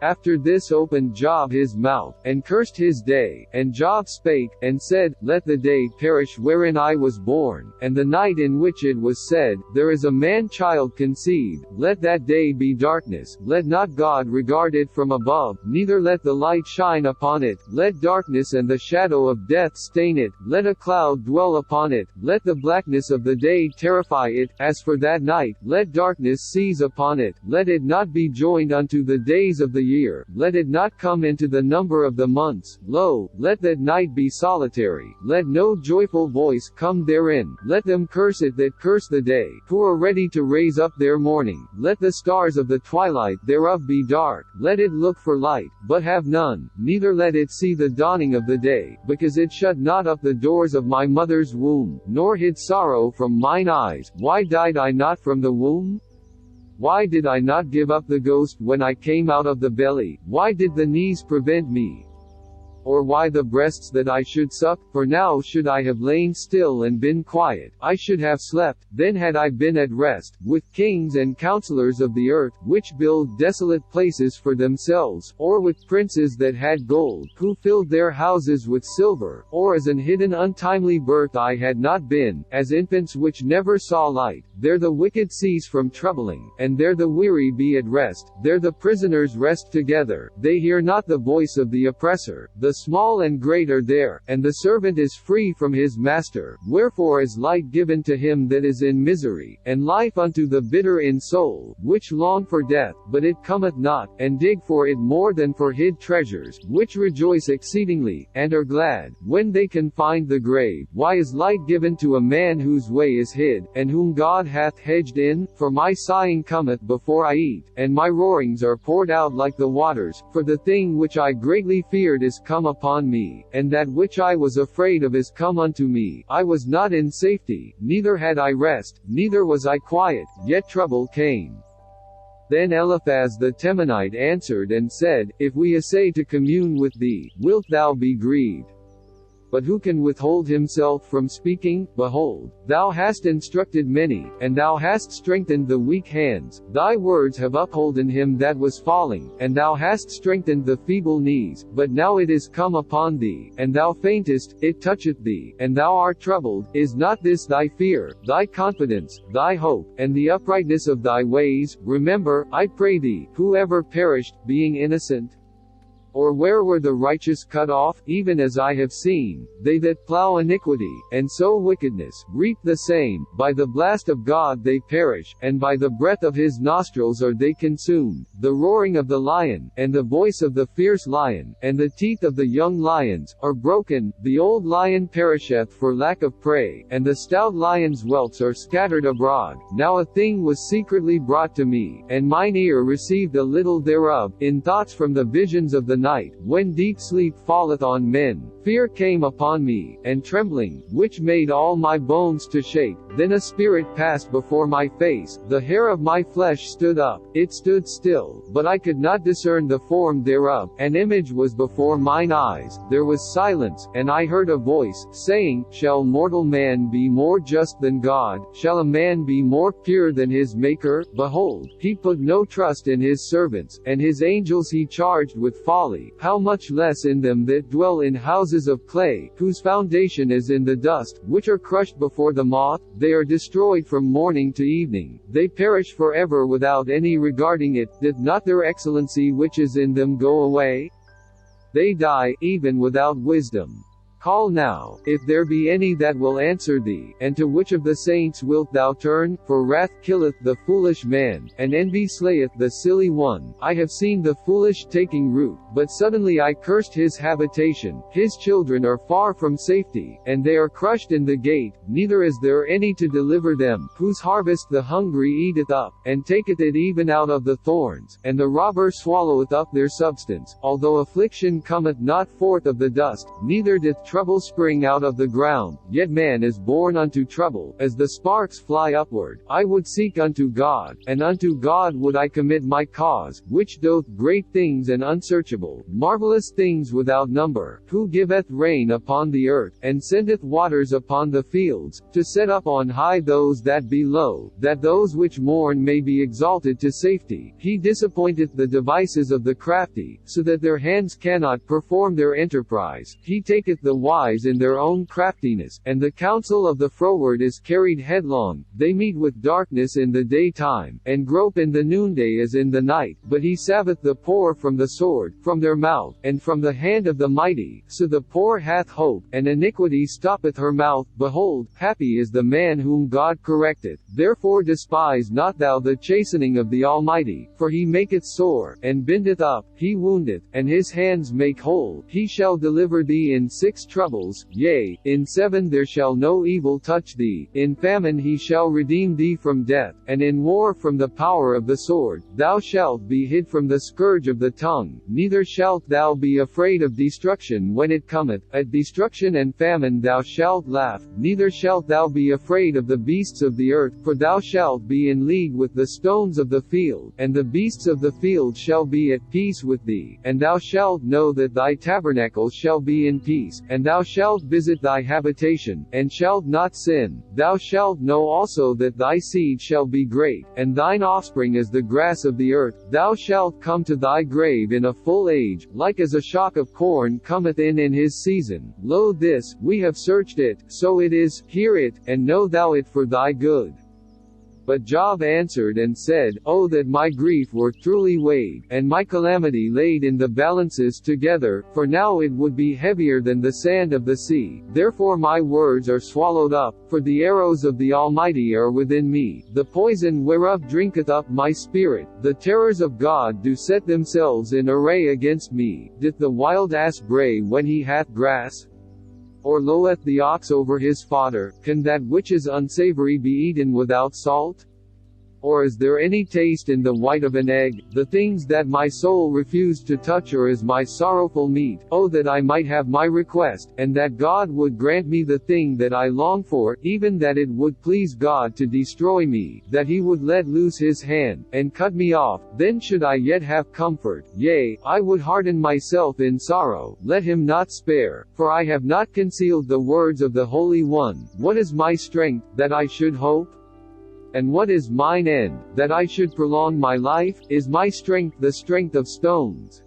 After this opened Job his mouth, and cursed his day. And Job spake, and said, Let the day perish wherein I was born, and the night in which it was said, There is a man-child conceived. Let that day be darkness. Let not God regard it from above, neither let the light shine upon it. Let darkness and the shadow of death stain it. Let a cloud dwell upon it. Let the blackness of the day terrify it. As for that night, let darkness seize upon it. Let it not be joined unto the days of the year, let it not come into the number of the months. Lo, let that night be solitary, let no joyful voice come therein. Let them curse it that curse the day, who are ready to raise up their mourning. Let the stars of the twilight thereof be dark. Let it look for light, but have none, neither let it see the dawning of the day, because it shut not up the doors of my mother's womb, nor hid sorrow from mine eyes. Why died I not from the womb? Why did I not give up the ghost when I came out of the belly? Why did the knees prevent me? Or why the breasts that I should suck? For now should I have lain still and been quiet, I should have slept, then had I been at rest, with kings and counselors of the earth, which build desolate places for themselves, or with princes that had gold, who filled their houses with silver, or as an hidden untimely birth I had not been, as infants which never saw light. There the wicked cease from troubling, and there the weary be at rest, there the prisoners rest together, they hear not the voice of the oppressor, the small and great are there, and the servant is free from his master. Wherefore is light given to him that is in misery, and life unto the bitter in soul, which long for death, but it cometh not, and dig for it more than for hid treasures, which rejoice exceedingly, and are glad, when they can find the grave. Why is light given to a man whose way is hid, and whom God hath hedged in? For my sighing cometh before I eat, and my roarings are poured out like the waters, for the thing which I greatly feared is come upon me, and that which I was afraid of is come unto me. I was not in safety, neither had I rest, neither was I quiet, yet trouble came. Then Eliphaz the Temanite answered and said, If we essay to commune with thee, wilt thou be grieved? But who can withhold himself from speaking? Behold, thou hast instructed many, and thou hast strengthened the weak hands. Thy words have upholden him that was falling, and thou hast strengthened the feeble knees. But now it is come upon thee, and thou faintest, it toucheth thee, and thou art troubled. Is not this thy fear, thy confidence, thy hope, and the uprightness of thy ways? Remember, I pray thee, who ever perished, being innocent? Or where were the righteous cut off? Even as I have seen, they that plow iniquity, and sow wickedness, reap the same. By the blast of God they perish, and by the breath of his nostrils are they consumed. The roaring of the lion, and the voice of the fierce lion, and the teeth of the young lions, are broken. The old lion perisheth for lack of prey, and the stout lion's whelps are scattered abroad. Now a thing was secretly brought to me, and mine ear received a little thereof, in thoughts from the visions of the night, when deep sleep falleth on men. Fear came upon me, and trembling, which made all my bones to shake. Then a spirit passed before my face, the hair of my flesh stood up, it stood still, but I could not discern the form thereof. An image was before mine eyes, there was silence, and I heard a voice, saying, Shall mortal man be more just than God? Shall a man be more pure than his Maker? Behold, he put no trust in his servants, and his angels he charged with folly. How much less in them that dwell in houses of clay, whose foundation is in the dust, which are crushed before the moth? They are destroyed from morning to evening, they perish forever without any regarding it. Doth not their excellency which is in them go away? They die, even without wisdom. Call now, if there be any that will answer thee, and to which of the saints wilt thou turn? For wrath killeth the foolish man, and envy slayeth the silly one. I have seen the foolish taking root, but suddenly I cursed his habitation. His children are far from safety, and they are crushed in the gate, neither is there any to deliver them, whose harvest the hungry eateth up, and taketh it even out of the thorns, and the robber swalloweth up their substance. Although affliction cometh not forth of the dust, neither doth trouble spring out of the ground, yet man is born unto trouble, as the sparks fly upward. I would seek unto God, and unto God would I commit my cause, which doth great things and unsearchable, marvelous things without number, who giveth rain upon the earth, and sendeth waters upon the fields, to set up on high those that be low, that those which mourn may be exalted to safety. He disappointeth the devices of the crafty, so that their hands cannot perform their enterprise. He taketh the wise in their own craftiness, and the counsel of the froward is carried headlong. They meet with darkness in the daytime, and grope in the noonday as in the night. But he saveth the poor from the sword, from their mouth, and from the hand of the mighty. So the poor hath hope, and iniquity stoppeth her mouth. Behold, happy is the man whom God correcteth. Therefore despise not thou the chastening of the Almighty, for he maketh sore, and bindeth up, he woundeth, and his hands make whole. He shall deliver thee in 6 troubles, yea, in 7 there shall no evil touch thee, in famine he shall redeem thee from death, and in war from the power of the sword, thou shalt be hid from the scourge of the tongue, neither shalt thou be afraid of destruction when it cometh, at destruction and famine thou shalt laugh, neither shalt thou be afraid of the beasts of the earth, for thou shalt be in league with the stones of the field, and the beasts of the field shall be at peace with thee, and thou shalt know that thy tabernacle shall be in peace, and thou shalt visit thy habitation, and shalt not sin. Thou shalt know also that thy seed shall be great, and thine offspring as the grass of the earth. Thou shalt come to thy grave in a full age, like as a shock of corn cometh in his season. Lo, this, we have searched it, so it is, hear it, and know thou it for thy good. But Job answered and said, O that my grief were truly weighed, and my calamity laid in the balances together, for now it would be heavier than the sand of the sea. Therefore my words are swallowed up, for the arrows of the Almighty are within me, the poison whereof drinketh up my spirit. The terrors of God do set themselves in array against me. Doth the wild ass bray when he hath grass? Or loweth the ox over his fodder? Can that which is unsavory be eaten without salt? Or is there any taste in the white of an egg? The things that my soul refused to touch are as my sorrowful meat. Oh that I might have my request, and that God would grant me the thing that I long for, even that it would please God to destroy me, that he would let loose his hand, and cut me off, then should I yet have comfort. Yea, I would harden myself in sorrow, let him not spare, for I have not concealed the words of the Holy One. What is my strength, that I should hope? And what is mine end, that I should prolong my life? Is my strength the strength of stones?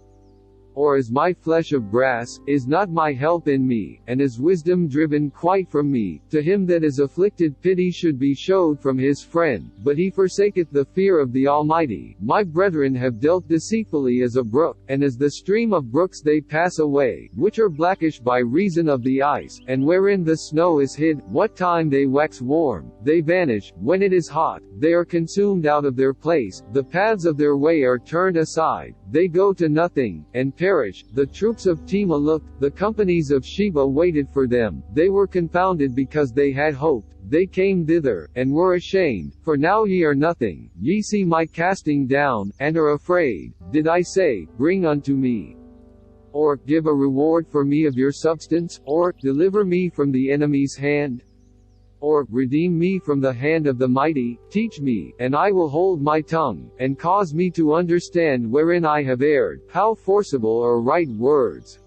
Or is my flesh of brass? Is not my help in me, and is wisdom driven quite from me? To him that is afflicted pity should be showed from his friend, but he forsaketh the fear of the Almighty. My brethren have dealt deceitfully as a brook, and as the stream of brooks they pass away, which are blackish by reason of the ice, and wherein the snow is hid. What time they wax warm, they vanish. When it is hot, they are consumed out of their place. The paths of their way are turned aside, they go to nothing, and perish. The troops of Tema looked, the companies of Sheba waited for them. They were confounded because they had hoped. They came thither, and were ashamed, for now ye are nothing. Ye see my casting down, and are afraid. Did I say, Bring unto me? Or, Give a reward for me of your substance? Or, Deliver me from the enemy's hand? Or, redeem me from the hand of the mighty? Teach me, and I will hold my tongue, and cause me to understand wherein I have erred. How forcible are right words!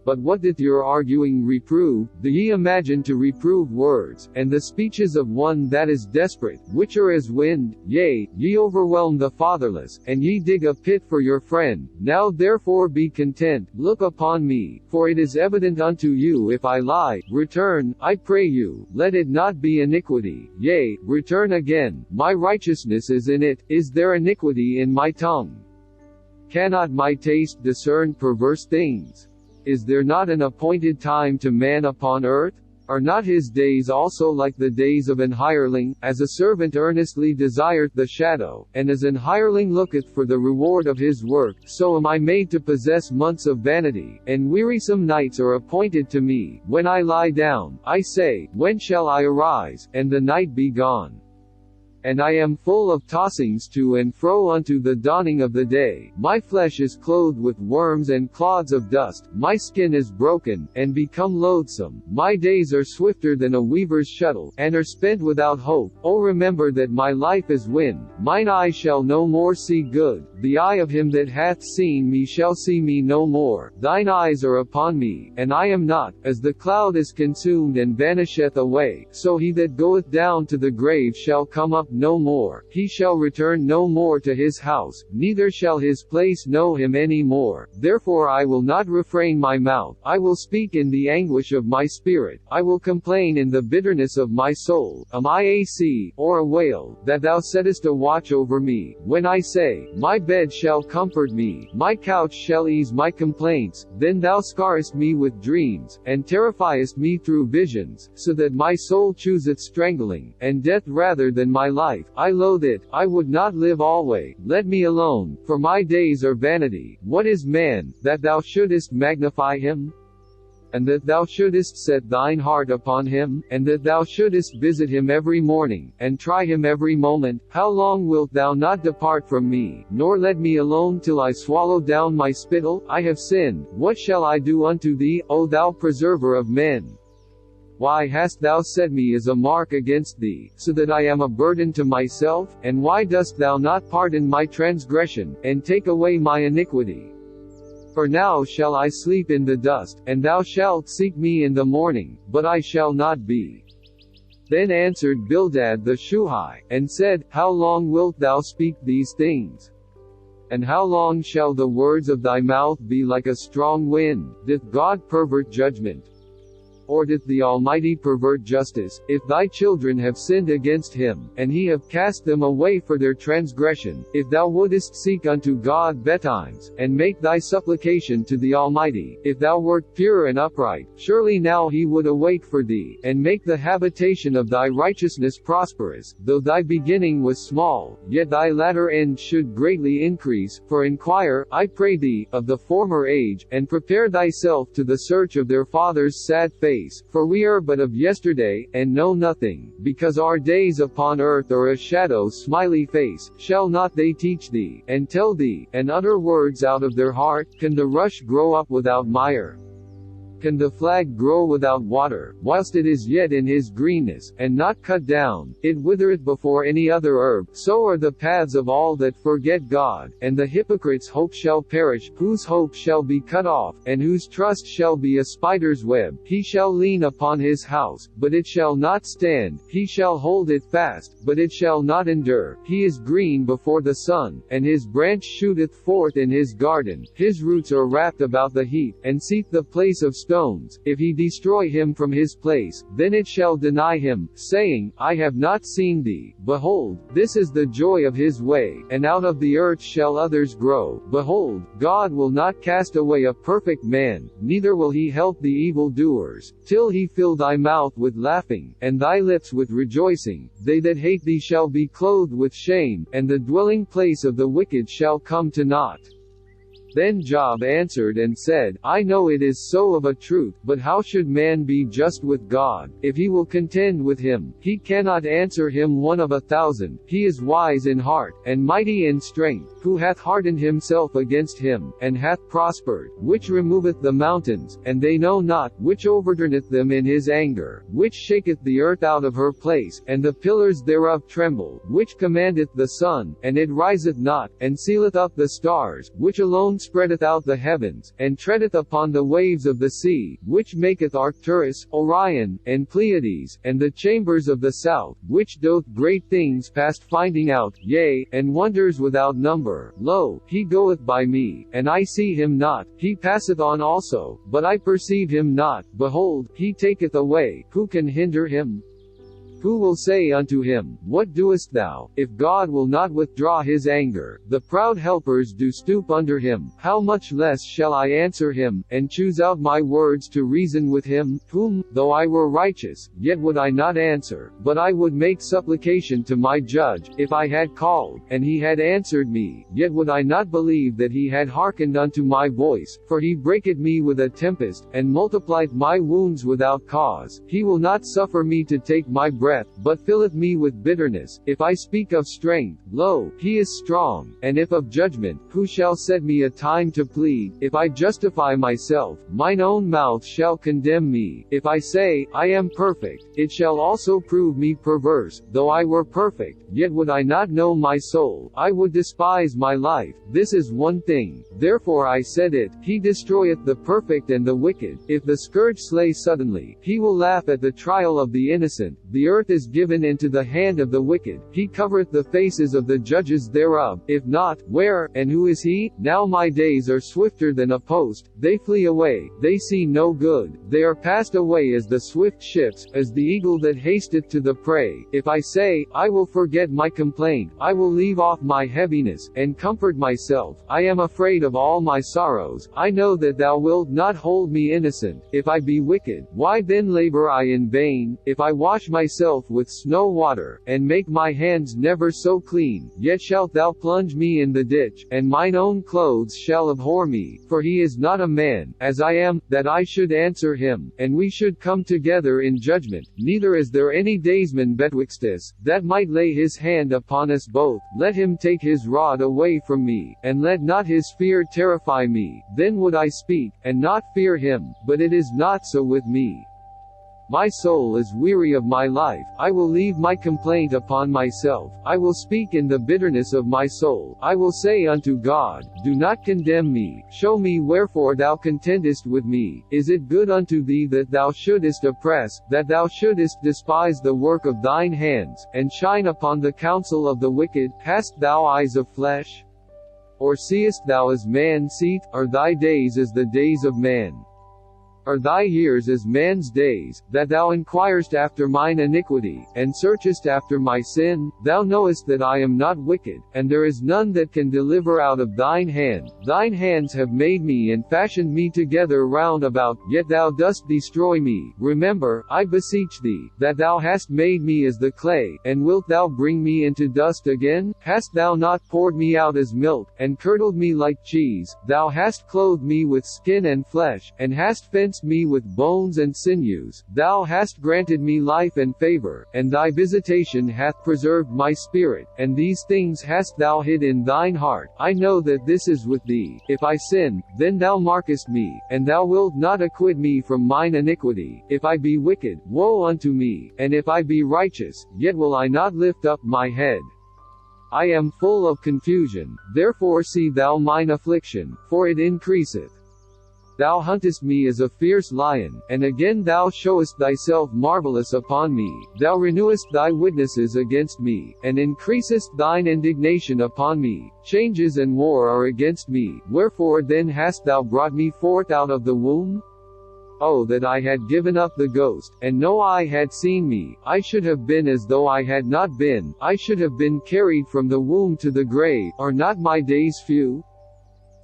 But what doth your arguing reprove? Do ye imagine to reprove words, and the speeches of one that is desperate, which are as wind? Yea, ye overwhelm the fatherless, and ye dig a pit for your friend. Now therefore be content, look upon me, for it is evident unto you if I lie. Return, I pray you, let it not be iniquity. Yea, return again, my righteousness is in it. Is there iniquity in my tongue? Cannot my taste discern perverse things? Is there not an appointed time to man upon earth? Are not his days also like the days of an hireling? As a servant earnestly desireth the shadow, and as an hireling looketh for the reward of his work, so am I made to possess months of vanity, and wearisome nights are appointed to me. When I lie down, I say, When shall I arise, and the night be gone? And I am full of tossings to and fro unto the dawning of the day. My flesh is clothed with worms and clods of dust, my skin is broken, and become loathsome. My days are swifter than a weaver's shuttle, and are spent without hope. O remember that my life is wind, mine eye shall no more see good. The eye of him that hath seen me shall see me no more. Thine eyes are upon me, and I am not. As the cloud is consumed and vanisheth away, so he that goeth down to the grave shall come up no more. He shall return no more to his house, neither shall his place know him any more. Therefore I will not refrain my mouth. I will speak in the anguish of my spirit. I will complain in the bitterness of my soul. Am I a sea, or a whale, that thou settest a watch over me? When I say, My bed shall comfort me, my couch shall ease my complaints, then thou scarest me with dreams, and terrifiest me through visions, so that my soul chooseth strangling, and death rather than my life. I loathe it, I would not live alway. Let me alone, for my days are vanity. What is man, that thou shouldest magnify him? and that thou shouldest set thine heart upon him, and that thou shouldest visit him every morning, and try him every moment? How long wilt thou not depart from me, nor let me alone till I swallow down my spittle? I have sinned. What shall I do unto thee, O thou preserver of men? Why hast thou set me as a mark against thee, so that I am a burden to myself? And why dost thou not pardon my transgression, and take away my iniquity? For now shall I sleep in the dust, and thou shalt seek me in the morning, but I shall not be. Then answered Bildad the Shuhite, and said, How long wilt thou speak these things? And how long shall the words of thy mouth be like a strong wind? Doth God pervert judgment? Or doth the Almighty pervert justice? If thy children have sinned against him, and he have cast them away for their transgression, if thou wouldest seek unto God betimes, and make thy supplication to the Almighty, if thou wert pure and upright, surely now he would awake for thee, and make the habitation of thy righteousness prosperous. Though thy beginning was small, yet thy latter end should greatly increase. For inquire, I pray thee, of the former age, and prepare thyself to the search of their fathers' sad fate. For we are but of yesterday, and know nothing, because our days upon earth are a shadow. Smiley face, shall not they teach thee, and tell thee, and utter words out of their heart? Can the rush grow up without mire? Can the flag grow without water? Whilst it is yet in his greenness, and not cut down, it withereth before any other herb. So are the paths of all that forget God, and the hypocrite's hope shall perish, whose hope shall be cut off, and whose trust shall be a spider's web. He shall lean upon his house, but it shall not stand. He shall hold it fast, but it shall not endure. He is green before the sun, and his branch shooteth forth in his garden. His roots are wrapped about the heath, and seek the place of stones. If he destroy him from his place, then it shall deny him, saying, I have not seen thee. Behold, this is the joy of his way, and out of the earth shall others grow. Behold, God will not cast away a perfect man, neither will he help the evildoers, till he fill thy mouth with laughing, and thy lips with rejoicing. They that hate thee shall be clothed with shame, and the dwelling place of the wicked shall come to naught. Then Job answered and said, I know it is so of a truth, but how should man be just with God, if he will contend with him? He cannot answer him 1 of 1,000. He is wise in heart, and mighty in strength, who hath hardened himself against him, and hath prospered, which removeth the mountains, and they know not, which overturneth them in his anger, which shaketh the earth out of her place, and the pillars thereof tremble, which commandeth the sun, and it riseth not, and sealeth up the stars, which alone spreadeth out the heavens, and treadeth upon the waves of the sea, which maketh Arcturus, Orion, and Pleiades, and the chambers of the south, which doth great things past finding out, yea, and wonders without number. Lo, he goeth by me, and I see him not. He passeth on also, but I perceive him not. Behold, he taketh away, who can hinder him? Who will say unto him, What doest thou? If God will not withdraw his anger, the proud helpers do stoop under him. How much less shall I answer him, and choose out my words to reason with him? Whom, though I were righteous, yet would I not answer, but I would make supplication to my judge. If I had called, and he had answered me, yet would I not believe that he had hearkened unto my voice. For he breaketh me with a tempest, and multiplied my wounds without cause. He will not suffer me to take my breath, but filleth me with bitterness. If I speak of strength, lo, he is strong, and if of judgment, who shall set me a time to plead? If I justify myself, mine own mouth shall condemn me. If I say, I am perfect, it shall also prove me perverse. Though I were perfect, yet would I not know my soul. I would despise my life. This is one thing, therefore I said it, he destroyeth the perfect and the wicked. If the scourge slay suddenly, he will laugh at the trial of the innocent. The earth is given into the hand of the wicked. He covereth the faces of the judges thereof. If not, where, and who is he? Now my days are swifter than a post. They flee away, they see no good. They are passed away as the swift ships, as the eagle that hasteth to the prey. If I say, I will forget my complaint, I will leave off my heaviness, and comfort myself, I am afraid of all my sorrows. I know that thou wilt not hold me innocent. If I be wicked, why then labor I in vain? If I wash myself myself with snow water, and make my hands never so clean, yet shalt thou plunge me in the ditch, and mine own clothes shall abhor me, for he is not a man, as I am, that I should answer him, and we should come together in judgment, neither is there any daysman betwixt us, that might lay his hand upon us both. Let him take his rod away from me, and let not his fear terrify me, then would I speak, and not fear him, but it is not so with me. My soul is weary of my life, I will leave my complaint upon myself, I will speak in the bitterness of my soul, I will say unto God, do not condemn me, show me wherefore thou contendest with me, is it good unto thee that thou shouldest oppress, that thou shouldest despise the work of thine hands, and shine upon the counsel of the wicked? Hast thou eyes of flesh? Or seest thou as man seeth? Are thy days as the days of man? Are thy years as man's days, that thou inquirest after mine iniquity, and searchest after my sin? Thou knowest that I am not wicked, and there is none that can deliver out of thine hand. Thine hands have made me and fashioned me together round about, yet thou dost destroy me. Remember, I beseech thee, that thou hast made me as the clay, and wilt thou bring me into dust again? Hast thou not poured me out as milk, and curdled me like cheese? Thou hast clothed me with skin and flesh, and hast fenced me with bones and sinews. Thou hast granted me life and favor, and thy visitation hath preserved my spirit, and these things hast thou hid in thine heart. I know that this is with thee. If I sin, then thou markest me, and thou wilt not acquit me from mine iniquity. If I be wicked, woe unto me, and if I be righteous, yet will I not lift up my head. I am full of confusion, therefore see thou mine affliction, for it increaseth. Thou huntest me as a fierce lion, and again thou showest thyself marvelous upon me. Thou renewest thy witnesses against me, and increasest thine indignation upon me. Changes and war are against me, wherefore then hast thou brought me forth out of the womb? Oh, that I had given up the ghost, and no eye had seen me, I should have been as though I had not been, I should have been carried from the womb to the grave. Are not my days few?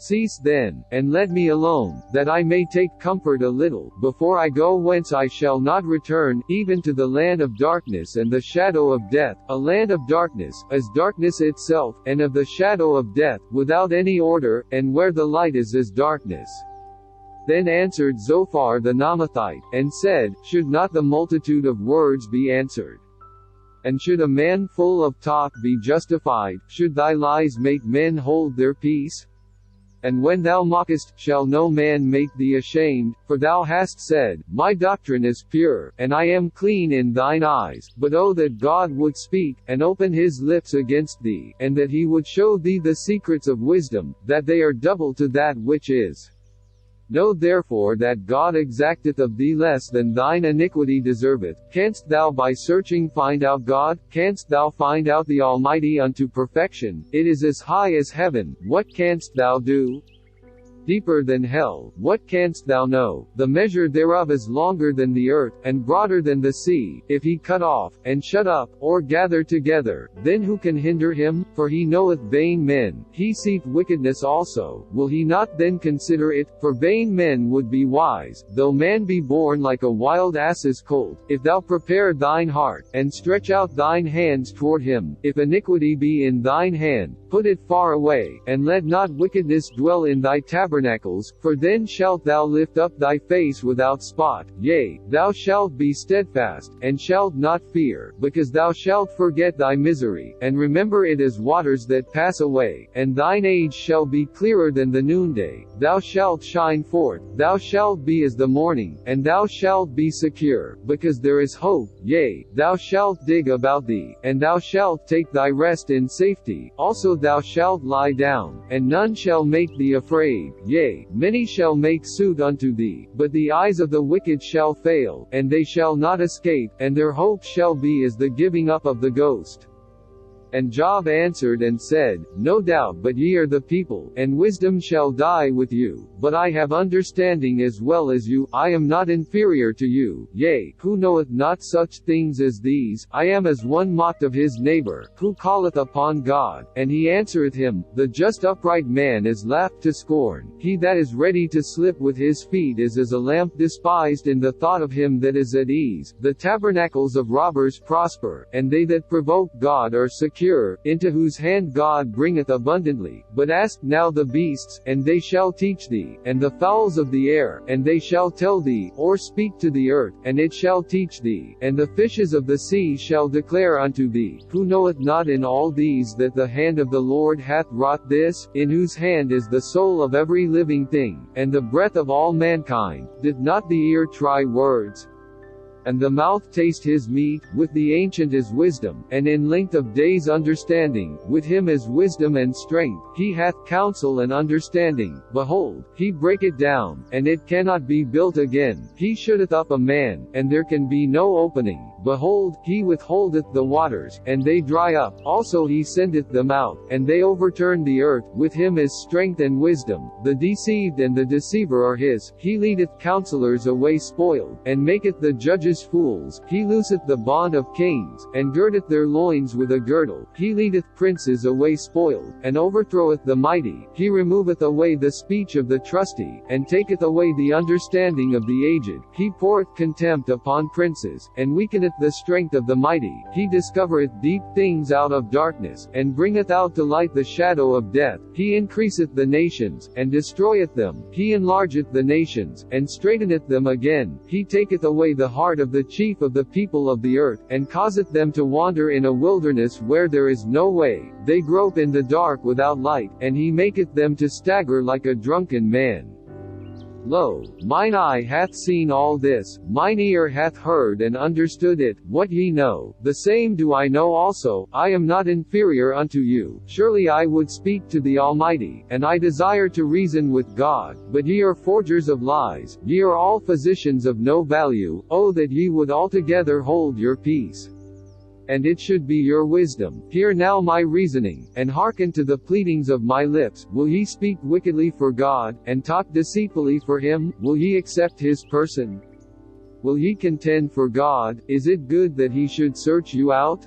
Cease then, and let me alone, that I may take comfort a little, before I go whence I shall not return, even to the land of darkness and the shadow of death, a land of darkness, as darkness itself, and of the shadow of death, without any order, and where the light is as darkness. Then answered Zophar the Naamathite, and said, should not the multitude of words be answered? And should a man full of talk be justified? Should thy lies make men hold their peace? And when thou mockest, shall no man make thee ashamed? For thou hast said, my doctrine is pure, and I am clean in thine eyes. But oh that God would speak, and open his lips against thee, and that he would show thee the secrets of wisdom, that they are double to that which is. Know therefore that God exacteth of thee less than thine iniquity deserveth. Canst thou by searching find out God? Canst thou find out the Almighty unto perfection? It is as high as heaven, what canst thou do? Deeper than hell, what canst thou know? The measure thereof is longer than the earth, and broader than the sea. If he cut off, and shut up, or gather together, then who can hinder him? For he knoweth vain men, he seeth wickedness also. Will he not then consider it? For vain men would be wise, though man be born like a wild ass's colt. If thou prepare thine heart, and stretch out thine hands toward him, if iniquity be in thine hand, put it far away, and let not wickedness dwell in thy tabernacles, for then shalt thou lift up thy face without spot. Yea, thou shalt be steadfast, and shalt not fear, because thou shalt forget thy misery, and remember it as waters that pass away, and thine age shall be clearer than the noonday. Thou shalt shine forth, thou shalt be as the morning, and thou shalt be secure, because there is hope. Yea, thou shalt dig about thee, and thou shalt take thy rest in safety. Also thou shalt lie down, and none shall make thee afraid. Yea, many shall make suit unto thee, but the eyes of the wicked shall fail, and they shall not escape, and their hope shall be as the giving up of the ghost. And Job answered and said, No doubt, but ye are the people, and wisdom shall die with you. But I have understanding as well as you, I am not inferior to you. Yea, who knoweth not such things as these? I am as one mocked of his neighbor, who calleth upon God, and he answereth him. The just upright man is laughed to scorn. He that is ready to slip with his feet is as a lamp despised in the thought of him that is at ease. The tabernacles of robbers prosper, and they that provoke God are secure, into whose hand God bringeth abundantly. But ask now the beasts, and they shall teach thee, and the fowls of the air, and they shall tell thee, or speak to the earth, and it shall teach thee, and the fishes of the sea shall declare unto thee. Who knoweth not in all these that the hand of the Lord hath wrought this, in whose hand is the soul of every living thing, and the breath of all mankind? Did not the ear try words? And the mouth taste his meat? With the ancient is wisdom, and in length of days understanding. With him is wisdom and strength. He hath counsel and understanding. Behold, he breaketh down, and it cannot be built again. He shutteth up a man, and there can be no opening. Behold, he withholdeth the waters, and they dry up. Also he sendeth them out, and they overturn the earth. With him is strength and wisdom. The deceived and the deceiver are his. He leadeth counselors away spoiled, and maketh the judges fools. He looseth the bond of kings, and girdeth their loins with a girdle. He leadeth princes away spoiled, and overthroweth the mighty. He removeth away the speech of the trusty, and taketh away the understanding of the aged. He poureth contempt upon princes, and weakeneth the strength of the mighty. He discovereth deep things out of darkness, and bringeth out to light the shadow of death. He increaseth the nations, and destroyeth them. He enlargeth the nations, and straighteneth them again. He taketh away the heart of the chief of the people of the earth, and causeth them to wander in a wilderness where there is no way. They grope in the dark without light, and he maketh them to stagger like a drunken man. Lo, mine eye hath seen all this, mine ear hath heard and understood it. What ye know, the same do I know also. I am not inferior unto you. Surely I would speak to the Almighty, and I desire to reason with God. But ye are forgers of lies, ye are all physicians of no value. Oh, that ye would altogether hold your peace, and it should be your wisdom. Hear now my reasoning, and hearken to the pleadings of my lips. Will ye speak wickedly for God, and talk deceitfully for him? Will ye accept his person? Will ye contend for God? Is it good that he should search you out?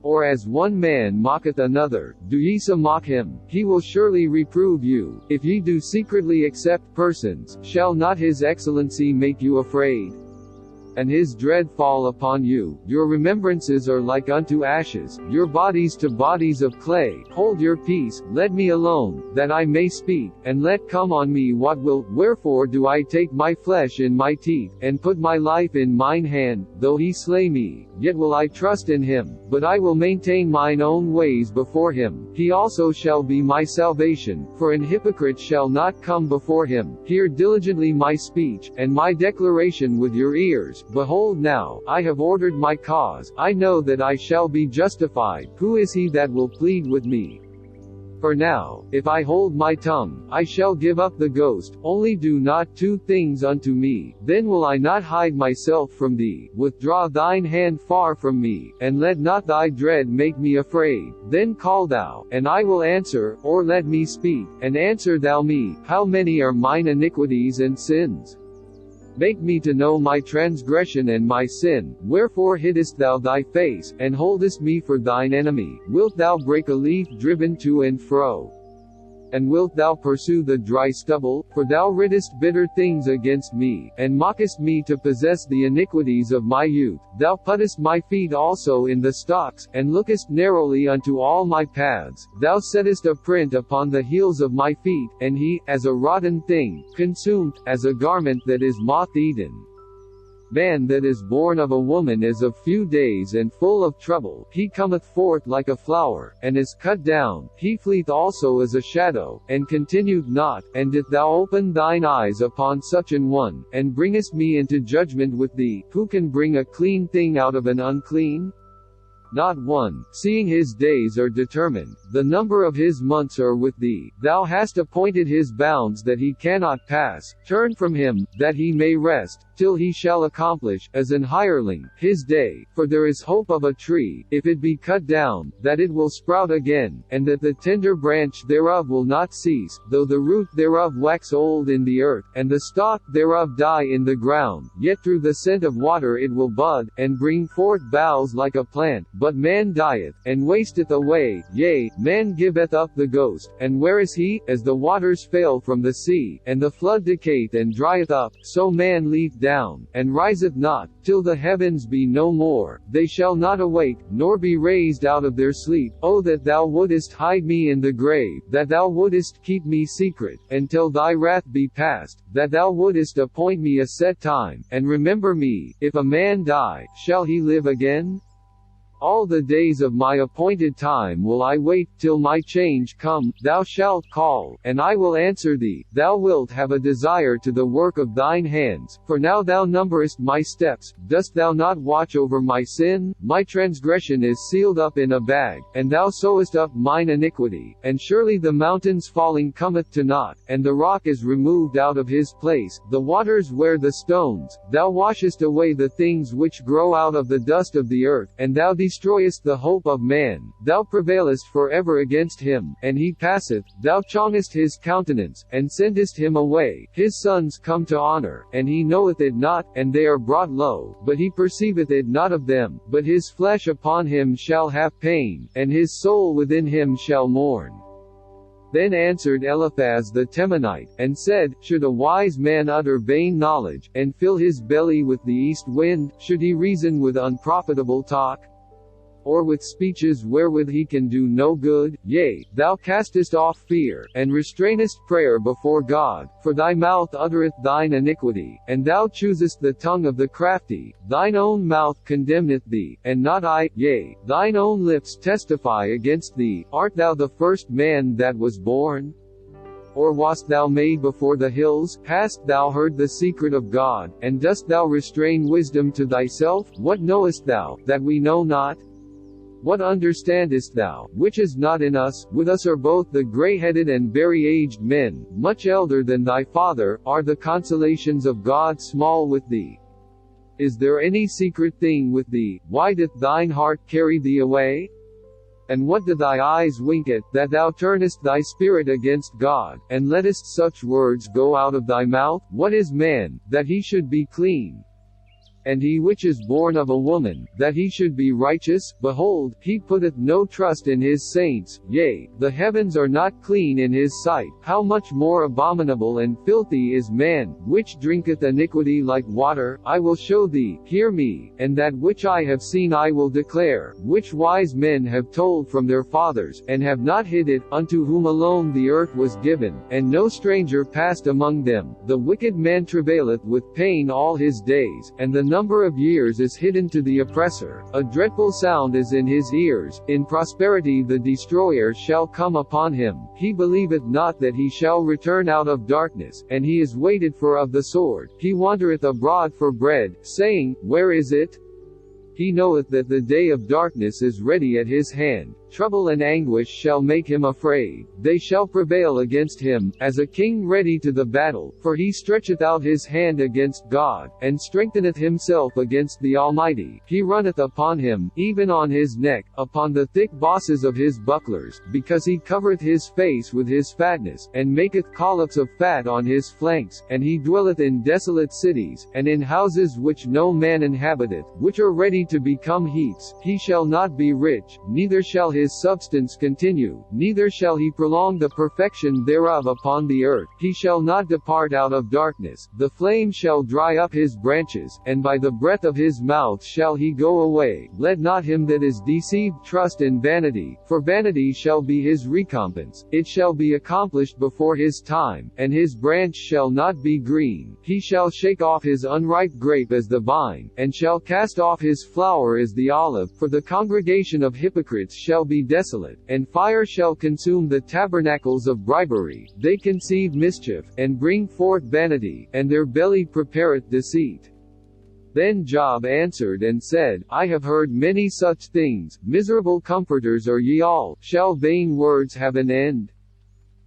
Or as one man mocketh another, do ye so mock him? He will surely reprove you. If ye do secretly accept persons, shall not his excellency make you afraid, and his dread fall upon you? Your remembrances are like unto ashes, your bodies to bodies of clay. Hold your peace, let me alone, that I may speak, and let come on me what will. Wherefore do I take my flesh in my teeth, and put my life in mine hand? Though he slay me, yet will I trust in him, but I will maintain mine own ways before him. He also shall be my salvation, for an hypocrite shall not come before him. Hear diligently my speech, and my declaration with your ears. Behold now, I have ordered my cause. I know that I shall be justified. Who is he that will plead with me? For now, if I hold my tongue, I shall give up the ghost. Only do not two things unto me, then will I not hide myself from thee. Withdraw thine hand far from me, and let not thy dread make me afraid. Then call thou, and I will answer, or let me speak, and answer thou me. How many are mine iniquities and sins? Make me to know my transgression and my sin. Wherefore hiddest thou thy face, and holdest me for thine enemy? Wilt thou break a leaf driven to and fro? And wilt thou pursue the dry stubble? For thou writtest bitter things against me, and mockest me to possess the iniquities of my youth. Thou puttest my feet also in the stocks, and lookest narrowly unto all my paths. Thou settest a print upon the heels of my feet, and he, as a rotten thing, consumed, as a garment that is moth-eaten. Man that is born of a woman is of few days and full of trouble. He cometh forth like a flower, and is cut down. He fleeth also as a shadow, and continued not. And didst thou open thine eyes upon such an one, and bringest me into judgment with thee? Who can bring a clean thing out of an unclean? Not one, seeing his days are determined, the number of his months are with thee. Thou hast appointed his bounds that he cannot pass. Turn from him, that he may rest. till he shall accomplish, as an hireling, his day, for there is hope of a tree, if it be cut down, that it will sprout again, and that the tender branch thereof will not cease, though the root thereof wax old in the earth, and the stalk thereof die in the ground, yet through the scent of water it will bud, and bring forth boughs like a plant. But man dieth, and wasteth away, yea, man giveth up the ghost, and where is he? As the waters fail from the sea, and the flood decayeth and drieth up, so man leapeth down, and riseth not, till the heavens be no more, they shall not awake, nor be raised out of their sleep. Oh, that thou wouldest hide me in the grave, that thou wouldest keep me secret, until thy wrath be past, that thou wouldest appoint me a set time, and remember me. If a man die, shall he live again? All the days of my appointed time will I wait, till my change come. Thou shalt call, and I will answer thee. Thou wilt have a desire to the work of thine hands, for now thou numberest my steps. Dost thou not watch over my sin? My transgression is sealed up in a bag, and thou sewest up mine iniquity. And surely the mountains falling cometh to naught, and the rock is removed out of his place. The waters wear the stones. Thou washest away the things which grow out of the dust of the earth, and thou destroyest the hope of man. Thou prevailest for ever against him, and he passeth. Thou changest his countenance, and sendest him away. His sons come to honor, and he knoweth it not, and they are brought low, but he perceiveth it not of them. But his flesh upon him shall have pain, and his soul within him shall mourn. Then answered Eliphaz the Temanite, and said, Should a wise man utter vain knowledge, and fill his belly with the east wind? Should he reason with unprofitable talk? Or with speeches wherewith he can do no good? Yea, thou castest off fear, and restrainest prayer before God, for thy mouth uttereth thine iniquity, and thou choosest the tongue of the crafty. Thine own mouth condemneth thee, and not I. Yea, thine own lips testify against thee. Art thou the first man that was born? Or wast thou made before the hills? Hast thou heard the secret of God, and dost thou restrain wisdom to thyself? What knowest thou, that we know not? What understandest thou, which is not in us? With us are both the grey-headed and very aged men, much elder than thy father. Are the consolations of God small with thee? Is there any secret thing with thee? Why doth thine heart carry thee away? And what do thy eyes wink at, that thou turnest thy spirit against God, and lettest such words go out of thy mouth? What is man, that he should be clean? And he which is born of a woman, that he should be righteous? Behold, he putteth no trust in his saints. Yea, the heavens are not clean in his sight. How much more abominable and filthy is man, which drinketh iniquity like water? I will show thee, hear me, and that which I have seen I will declare, which wise men have told from their fathers, and have not hid it, unto whom alone the earth was given, and no stranger passed among them. The wicked man travaileth with pain all his days, and the number of years is hidden to the oppressor. A dreadful sound is in his ears. In prosperity the destroyer shall come upon him. He believeth not that he shall return out of darkness, and he is waited for of the sword. He wandereth abroad for bread, saying, Where is it? He knoweth that the day of darkness is ready at his hand. Trouble and anguish shall make him afraid. They shall prevail against him, as a king ready to the battle. For he stretcheth out his hand against God, and strengtheneth himself against the Almighty. He runneth upon him, even on his neck, upon the thick bosses of his bucklers, because he covereth his face with his fatness, and maketh collops of fat on his flanks. And he dwelleth in desolate cities, and in houses which no man inhabiteth, which are ready to become heaps. He shall not be rich, neither shall his substance continue, neither shall he prolong the perfection thereof upon the earth. He shall not depart out of darkness, the flame shall dry up his branches, and by the breath of his mouth shall he go away. Let not him that is deceived trust in vanity, for vanity shall be his recompense. It shall be accomplished before his time, and his branch shall not be green. He shall shake off his unripe grape as the vine, and shall cast off his flower as the olive. For the congregation of hypocrites shall be desolate, and fire shall consume the tabernacles of bribery. They conceive mischief, and bring forth vanity, and their belly prepareth deceit. Then Job answered and said, I have heard many such things. Miserable comforters are ye all. Shall vain words have an end?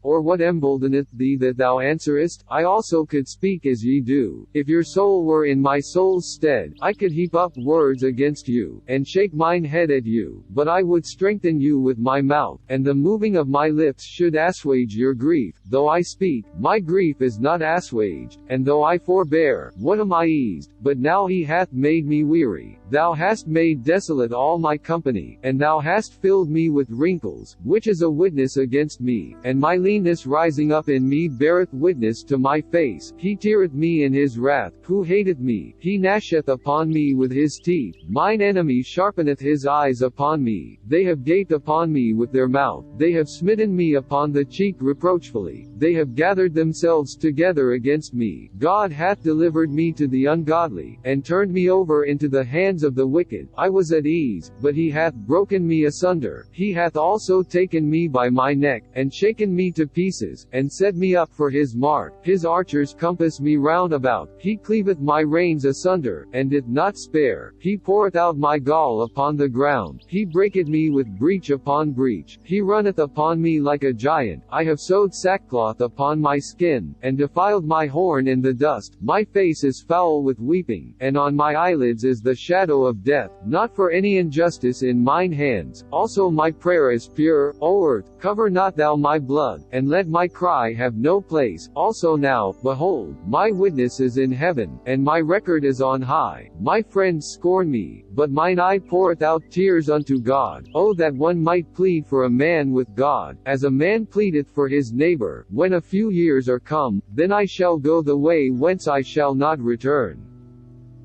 Or what emboldeneth thee that thou answerest? I also could speak as ye do. If your soul were in my soul's stead, I could heap up words against you, and shake mine head at you, but I would strengthen you with my mouth, and the moving of my lips should assuage your grief. Though I speak, my grief is not assuaged, and though I forbear, what am I eased? But now he hath made me weary. Thou hast made desolate all my company, and thou hast filled me with wrinkles, which is a witness against me, and my leanness rising up in me beareth witness to my face. He teareth me in his wrath, who hateth me, he gnasheth upon me with his teeth. Mine enemy sharpeneth his eyes upon me, they have gaped upon me with their mouth, they have smitten me upon the cheek reproachfully, they have gathered themselves together against me. God hath delivered me to the ungodly, and turned me over into the hands of the wicked. I was at ease, but he hath broken me asunder. He hath also taken me by my neck, and shaken me to pieces, and set me up for his mark. His archers compass me round about. He cleaveth my reins asunder, and doth not spare. He poureth out my gall upon the ground. He breaketh me with breach upon breach. He runneth upon me like a giant. I have sewed sackcloth upon my skin, and defiled my horn in the dust. My face is foul with weeping, and on my eyelids is the shadow of death, not for any injustice in mine hands. Also my prayer is pure. O earth, cover not thou my blood, and let my cry have no place. Also now, behold, my witness is in heaven, and my record is on high. My friends scorn me, but mine eye poureth out tears unto God. Oh, that one might plead for a man with God, as a man pleadeth for his neighbor. When a few years are come, then I shall go the way whence I shall not return.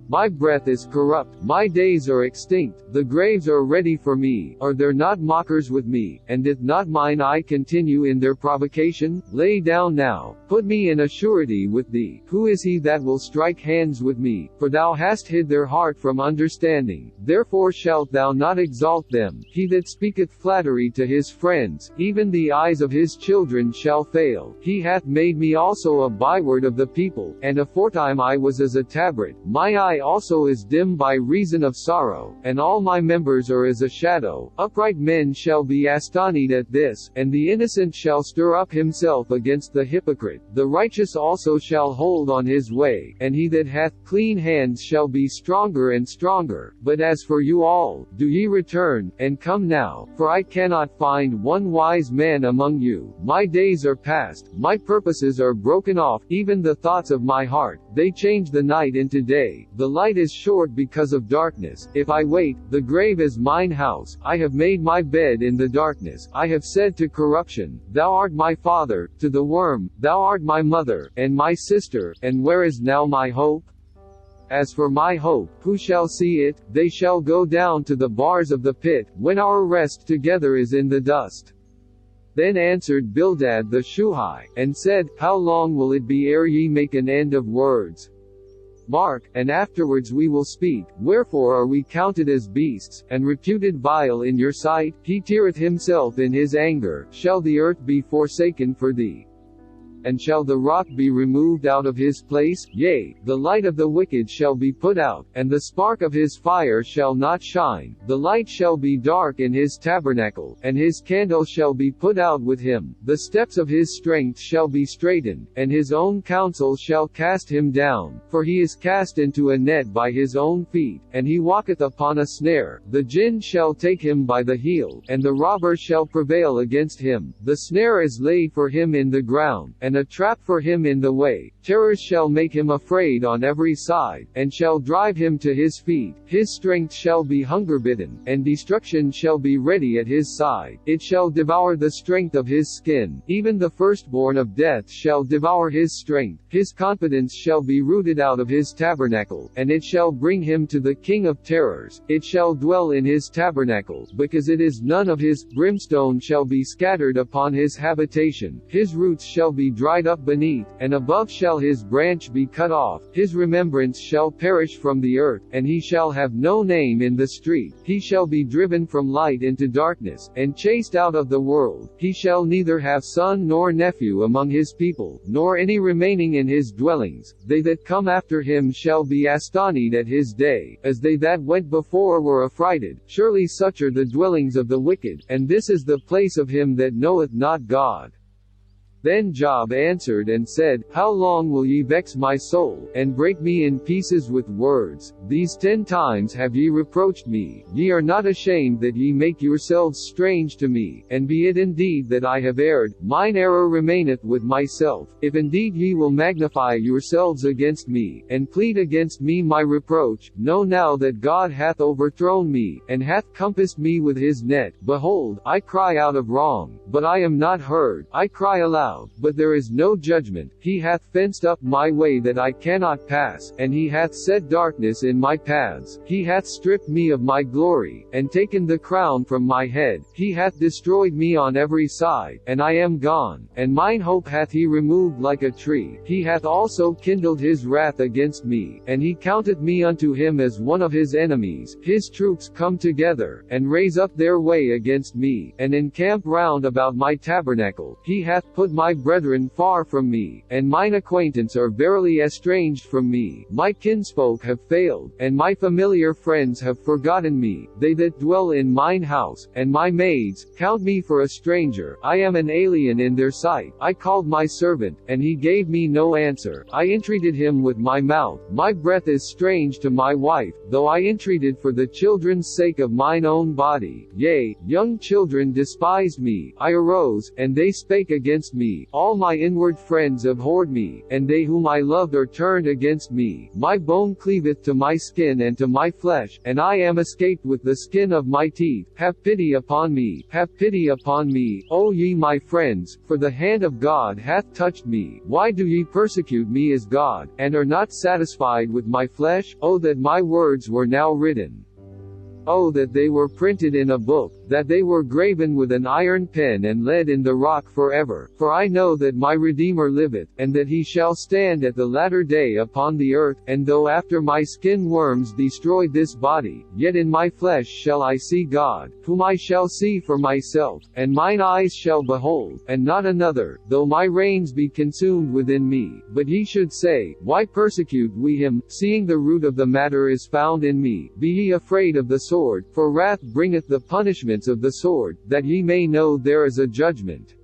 My breath is corrupt, my days are extinct, the graves are ready for me. Are there not mockers with me, and doth not mine eye continue in their provocation? Lay down now, put me in a surety with thee. Who is he that will strike hands with me? For thou hast hid their heart from understanding, therefore shalt thou not exalt them. He that speaketh flattery to his friends, even the eyes of his children shall fail. He hath made me also a byword of the people, and aforetime I was as a tabret. My eye also is dim by reason of sorrow, and all my members are as a shadow. Upright men shall be astonied at this, and the innocent shall stir up himself against the hypocrite. The righteous also shall hold on his way, and he that hath clean hands shall be stronger and stronger. But as for you all, do ye return, and come now, for I cannot find one wise man among you. My days are past, my purposes are broken off, even the thoughts of my heart, they change the night into day. The light is short because of darkness. If I wait, the grave is mine house. I have made my bed in the darkness. I have said to corruption, thou art my father, to the worm, thou art my mother, and my sister, and where is now my hope? As for my hope, who shall see it? They shall go down to the bars of the pit, when our rest together is in the dust. Then answered Bildad the Shuhite, and said, How long will it be ere ye make an end of words? Mark, and afterwards we will speak. Wherefore are we counted as beasts, and reputed vile in your sight? He teareth himself in his anger. Shall the earth be forsaken for thee? And shall the rock be removed out of his place? Yea, the light of the wicked shall be put out, and the spark of his fire shall not shine. The light shall be dark in his tabernacle, and his candle shall be put out with him. The steps of his strength shall be straitened, and his own counsel shall cast him down. For he is cast into a net by his own feet, and he walketh upon a snare. The jinn shall take him by the heel, and the robber shall prevail against him. The snare is laid for him in the ground, and a trap for him in the way. Terrors shall make him afraid on every side, and shall drive him to his feet. His strength shall be hunger-bitten, and destruction shall be ready at his side. It shall devour the strength of his skin. Even the firstborn of death shall devour his strength. His confidence shall be rooted out of his tabernacle, and it shall bring him to the king of terrors. It shall dwell in his tabernacle, because it is none of his. Brimstone shall be scattered upon his habitation. His roots shall be dried up beneath, and above shall his branch be cut off. His remembrance shall perish from the earth, and he shall have no name in the street. He shall be driven from light into darkness, and chased out of the world. He shall neither have son nor nephew among his people, nor any remaining in his dwellings. They that come after him shall be astonied at his day, as they that went before were affrighted. Surely such are the dwellings of the wicked, and this is the place of him that knoweth not God. Then Job answered and said, How long will ye vex my soul, and break me in pieces with words? These 10 times have ye reproached me. Ye are not ashamed that ye make yourselves strange to me, and be it indeed that I have erred, mine error remaineth with myself. If indeed ye will magnify yourselves against me, and plead against me my reproach, know now that God hath overthrown me, and hath compassed me with his net. Behold, I cry out of wrong, but I am not heard. I cry aloud, but there is no judgment. He hath fenced up my way that I cannot pass, and he hath set darkness in my paths. He hath stripped me of my glory, and taken the crown from my head. He hath destroyed me on every side, and I am gone, and mine hope hath he removed like a tree. He hath also kindled his wrath against me, and he counteth me unto him as one of his enemies. His troops come together, and raise up their way against me, and encamp round about my tabernacle. He hath put my brethren far from me, and mine acquaintance are verily estranged from me. My kinsfolk have failed, and my familiar friends have forgotten me. They that dwell in mine house, and my maids, count me for a stranger. I am an alien in their sight. I called my servant, and he gave me no answer. I entreated him with my mouth. My breath is strange to my wife, though I entreated for the children's sake of mine own body. Yea, young children despised me. I arose, and they spake against me. All my inward friends abhorred me, and they whom I loved are turned against me. My bone cleaveth to my skin and to my flesh, and I am escaped with the skin of my teeth. Have pity upon me, have pity upon me, O ye my friends, for the hand of God hath touched me. Why do ye persecute me as God, and are not satisfied with my flesh? O that my words were now written! Oh, that they were printed in a book, that they were graven with an iron pen and lead in the rock forever. For I know that my Redeemer liveth, and that he shall stand at the latter day upon the earth. And though after my skin worms destroy this body, yet in my flesh shall I see God, whom I shall see for myself, and mine eyes shall behold, and not another, though my reins be consumed within me. But ye should say, Why persecute we him, seeing the root of the matter is found in me? Be ye afraid of the sword, for wrath bringeth the punishments of the sword, that ye may know there is a judgment.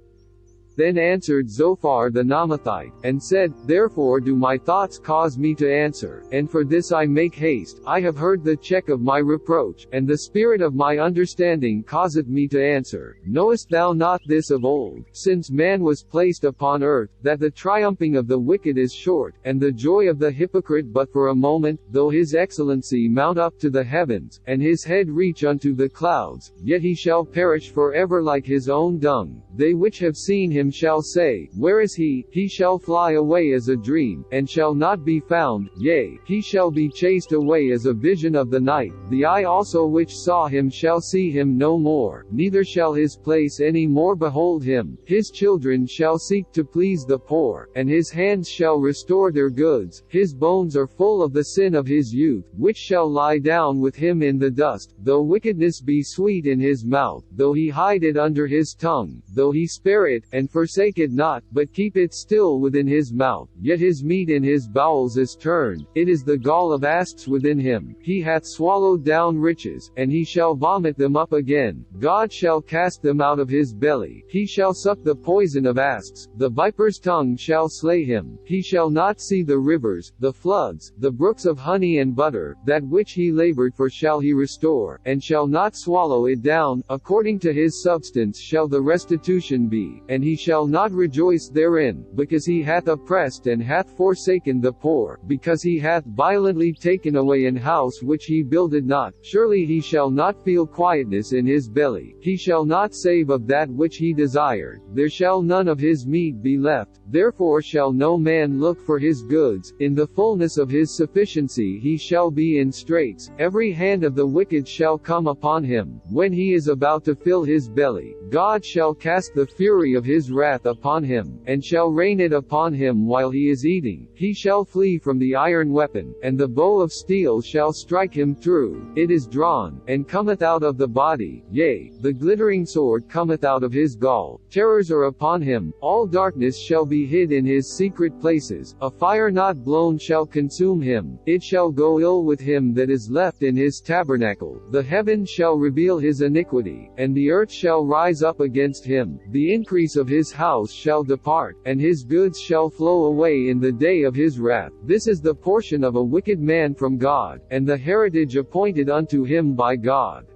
Then answered Zophar the Naamathite, and said, Therefore do my thoughts cause me to answer, and for this I make haste. I have heard the check of my reproach, and the spirit of my understanding causeth me to answer. Knowest thou not this of old, since man was placed upon earth, that the triumphing of the wicked is short, and the joy of the hypocrite but for a moment? Though his excellency mount up to the heavens, and his head reach unto the clouds, yet he shall perish for ever like his own dung. They which have seen him shall say, Where is he? He shall fly away as a dream, and shall not be found. Yea, he shall be chased away as a vision of the night. The eye also which saw him shall see him no more, neither shall his place any more behold him. His children shall seek to please the poor, and his hands shall restore their goods. His bones are full of the sin of his youth, which shall lie down with him in the dust. Though wickedness be sweet in his mouth, though he hide it under his tongue, though he spare it, and forsake it not, but keep it still within his mouth, yet his meat in his bowels is turned. It is the gall of asps within him. He hath swallowed down riches, and he shall vomit them up again. God shall cast them out of his belly. He shall suck the poison of asps. The viper's tongue shall slay him. He shall not see the rivers, the floods, the brooks of honey and butter. That which he labored for shall he restore, and shall not swallow it down. According to his substance shall the restitution be, and he shall not rejoice therein, because he hath oppressed and hath forsaken the poor, because he hath violently taken away an house which he builded not. Surely he shall not feel quietness in his belly. He shall not save of that which he desired. There shall none of his meat be left. Therefore shall no man look for his goods. In the fullness of his sufficiency he shall be in straits. Every hand of the wicked shall come upon him. When he is about to fill his belly, God shall cast the fury of his wrath upon him, and shall rain it upon him while he is eating. He shall flee from the iron weapon, and the bow of steel shall strike him through. It is drawn, and cometh out of the body. Yea, the glittering sword cometh out of his gall. Terrors are upon him. All darkness shall be hid in his secret places. A fire not blown shall consume him. It shall go ill with him that is left in his tabernacle. The heavens shall reveal his iniquity, and the earth shall rise rise up against him, the increase of his house shall depart, and his goods shall flow away in the day of his wrath. This is the portion of a wicked man from God, and the heritage appointed unto him by God.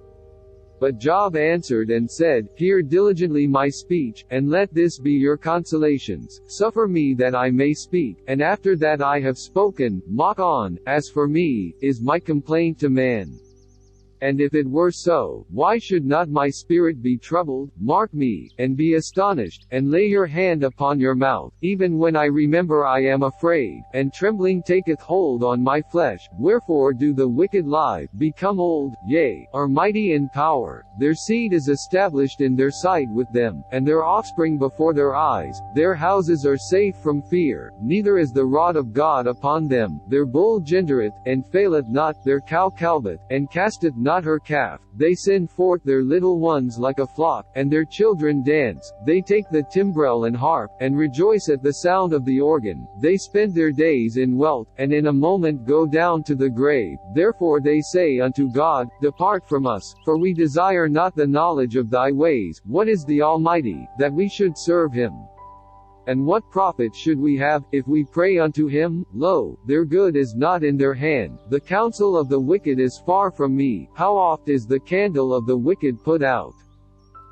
But Job answered and said, Hear diligently my speech, and let this be your consolations. Suffer me that I may speak, and after that I have spoken, mock on. As for me, is my complaint to man? And if it were so, why should not my spirit be troubled? Mark me, and be astonished, and lay your hand upon your mouth. Even when I remember I am afraid, and trembling taketh hold on my flesh. Wherefore do the wicked lie, become old, yea, are mighty in power. Their seed is established in their sight with them, and their offspring before their eyes. Their houses are safe from fear, neither is the rod of God upon them. Their bull gendereth, and faileth not, their cow calveth, and casteth not her calf. They send forth their little ones like a flock, and their children dance. They take the timbrel and harp, and rejoice at the sound of the organ. They spend their days in wealth, and in a moment go down to the grave. Therefore they say unto God, Depart from us, for we desire not the knowledge of thy ways. What is the Almighty, that we should serve him? And what profit should we have, if we pray unto him? Lo, their good is not in their hand. The counsel of the wicked is far from me. How oft is the candle of the wicked put out?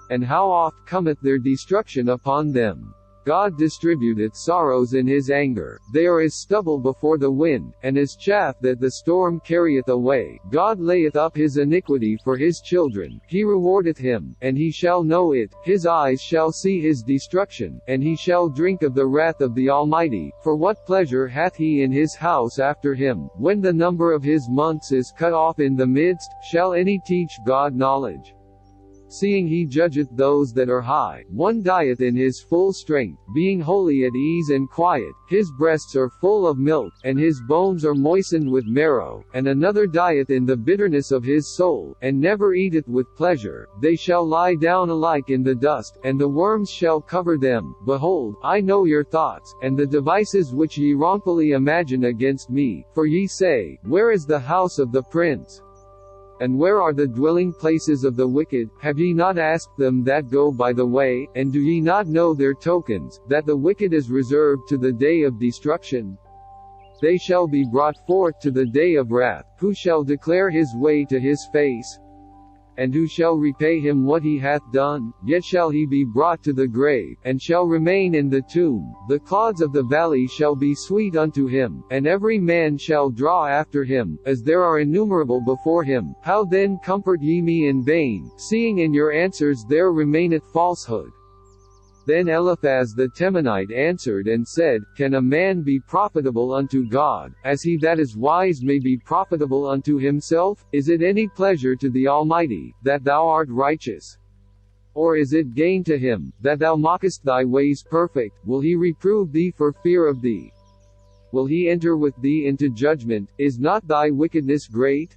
And how oft cometh their destruction upon them? God distributeth sorrows in his anger. They are as stubble before the wind, and as chaff that the storm carrieth away. God layeth up his iniquity for his children. He rewardeth him, and he shall know it. His eyes shall see his destruction, and he shall drink of the wrath of the Almighty. For what pleasure hath he in his house after him? When the number of his months is cut off in the midst, shall any teach God knowledge? Seeing he judgeth those that are high, one dieth in his full strength, being wholly at ease and quiet. His breasts are full of milk, and his bones are moistened with marrow. And another dieth in the bitterness of his soul, and never eateth with pleasure. They shall lie down alike in the dust, and the worms shall cover them. Behold, I know your thoughts, and the devices which ye wrongfully imagine against me. For ye say, Where is the house of the prince? And where are the dwelling places of the wicked? Have ye not asked them that go by the way? And do ye not know their tokens, that the wicked is reserved to the day of destruction? They shall be brought forth to the day of wrath. Who shall declare his way to his face? And who shall repay him what he hath done? Yet shall he be brought to the grave, and shall remain in the tomb. The clods of the valley shall be sweet unto him, and every man shall draw after him, as there are innumerable before him. How then comfort ye me in vain, seeing in your answers there remaineth falsehood? Then Eliphaz the Temanite answered and said, Can a man be profitable unto God, as he that is wise may be profitable unto himself? Is it any pleasure to the Almighty, that thou art righteous? Or is it gain to him, that thou mockest thy ways perfect? Will he reprove thee for fear of thee? Will he enter with thee into judgment? Is not thy wickedness great?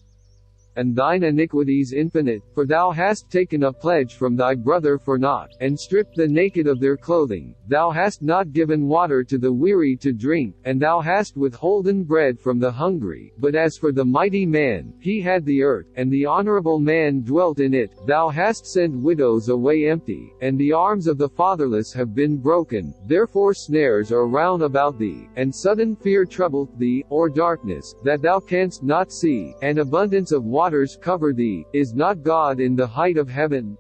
And thine iniquities infinite, for thou hast taken a pledge from thy brother for naught, and stripped the naked of their clothing. Thou hast not given water to the weary to drink, and thou hast withholden bread from the hungry. But as for the mighty man, he had the earth, and the honorable man dwelt in it. Thou hast sent widows away empty, and the arms of the fatherless have been broken. Therefore snares are round about thee, and sudden fear troubleth thee, or darkness, that thou canst not see, and abundance of waters cover thee. Is not God in the height of heaven?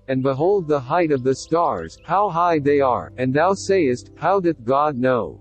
And behold the height of the stars, how high they are, and thou sayest, How doth God know?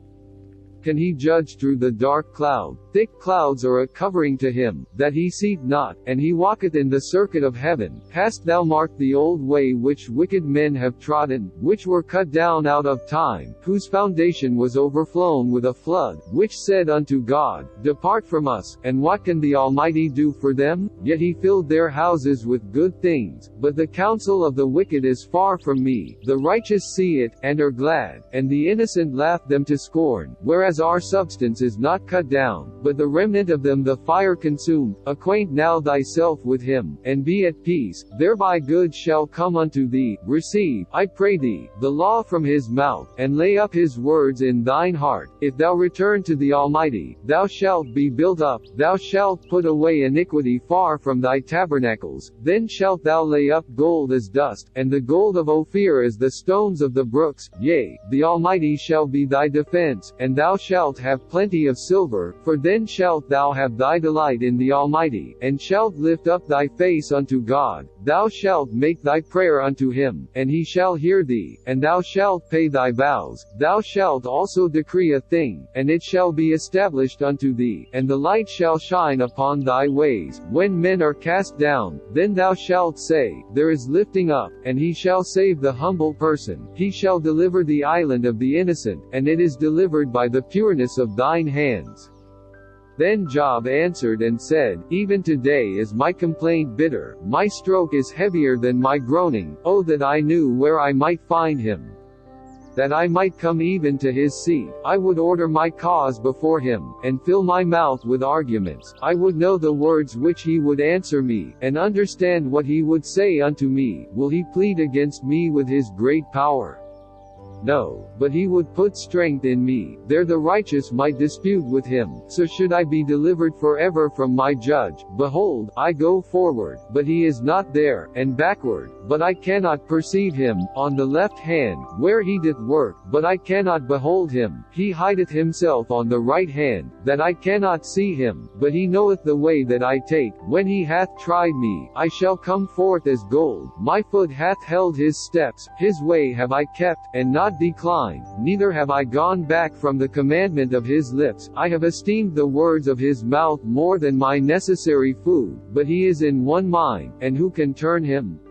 Can he judge through the dark cloud? Thick clouds are a covering to him, that he seeth not, and he walketh in the circuit of heaven. Hast thou marked the old way which wicked men have trodden, which were cut down out of time, whose foundation was overflown with a flood, which said unto God, Depart from us, and what can the Almighty do for them? Yet he filled their houses with good things, but the counsel of the wicked is far from me. The righteous see it, and are glad, and the innocent laugh them to scorn, whereas whereas our substance is not cut down, but the remnant of them the fire consumed. Acquaint now thyself with him, and be at peace, thereby good shall come unto thee. Receive, I pray thee, the law from his mouth, and lay up his words in thine heart. If thou return to the Almighty, thou shalt be built up, thou shalt put away iniquity far from thy tabernacles, then shalt thou lay up gold as dust, and the gold of Ophir as the stones of the brooks. Yea, the Almighty shall be thy defense, and thou shalt have plenty of silver, for then shalt thou have thy delight in the Almighty, and shalt lift up thy face unto God. Thou shalt make thy prayer unto him, and he shall hear thee, and thou shalt pay thy vows. Thou shalt also decree a thing, and it shall be established unto thee, and the light shall shine upon thy ways. When men are cast down, then thou shalt say, there is lifting up, and he shall save the humble person. He shall deliver the island of the innocent, and it is delivered by the pureness of thine hands. Then Job answered and said, even today is my complaint bitter, my stroke is heavier than my groaning. Oh, that I knew where I might find him, that I might come even to his seat. I would order my cause before him, and fill my mouth with arguments. I would know the words which he would answer me, and understand what he would say unto me. Will he plead against me with his great power? No, but he would put strength in me, there the righteous might dispute with him. So should I be delivered forever from my judge. Behold, I go forward, but he is not there, and backward, but I cannot perceive him, on the left hand, where he doth work, but I cannot behold him. He hideth himself on the right hand, that I cannot see him, but he knoweth the way that I take. When he hath tried me, I shall come forth as gold. My foot hath held his steps, his way have I kept, and not declined, neither have I gone back from the commandment of his lips. I have esteemed the words of his mouth more than my necessary food, but he is in one mind, and who can turn him?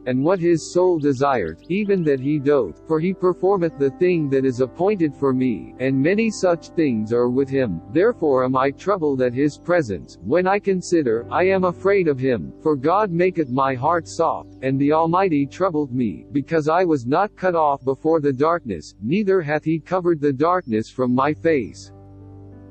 And what his soul desireth, even that he doth, for he performeth the thing that is appointed for me, and many such things are with him. Therefore am I troubled at his presence. When I consider, I am afraid of him, for God maketh my heart soft, and the Almighty troubled me, because I was not cut off before the darkness, neither hath he covered the darkness from my face.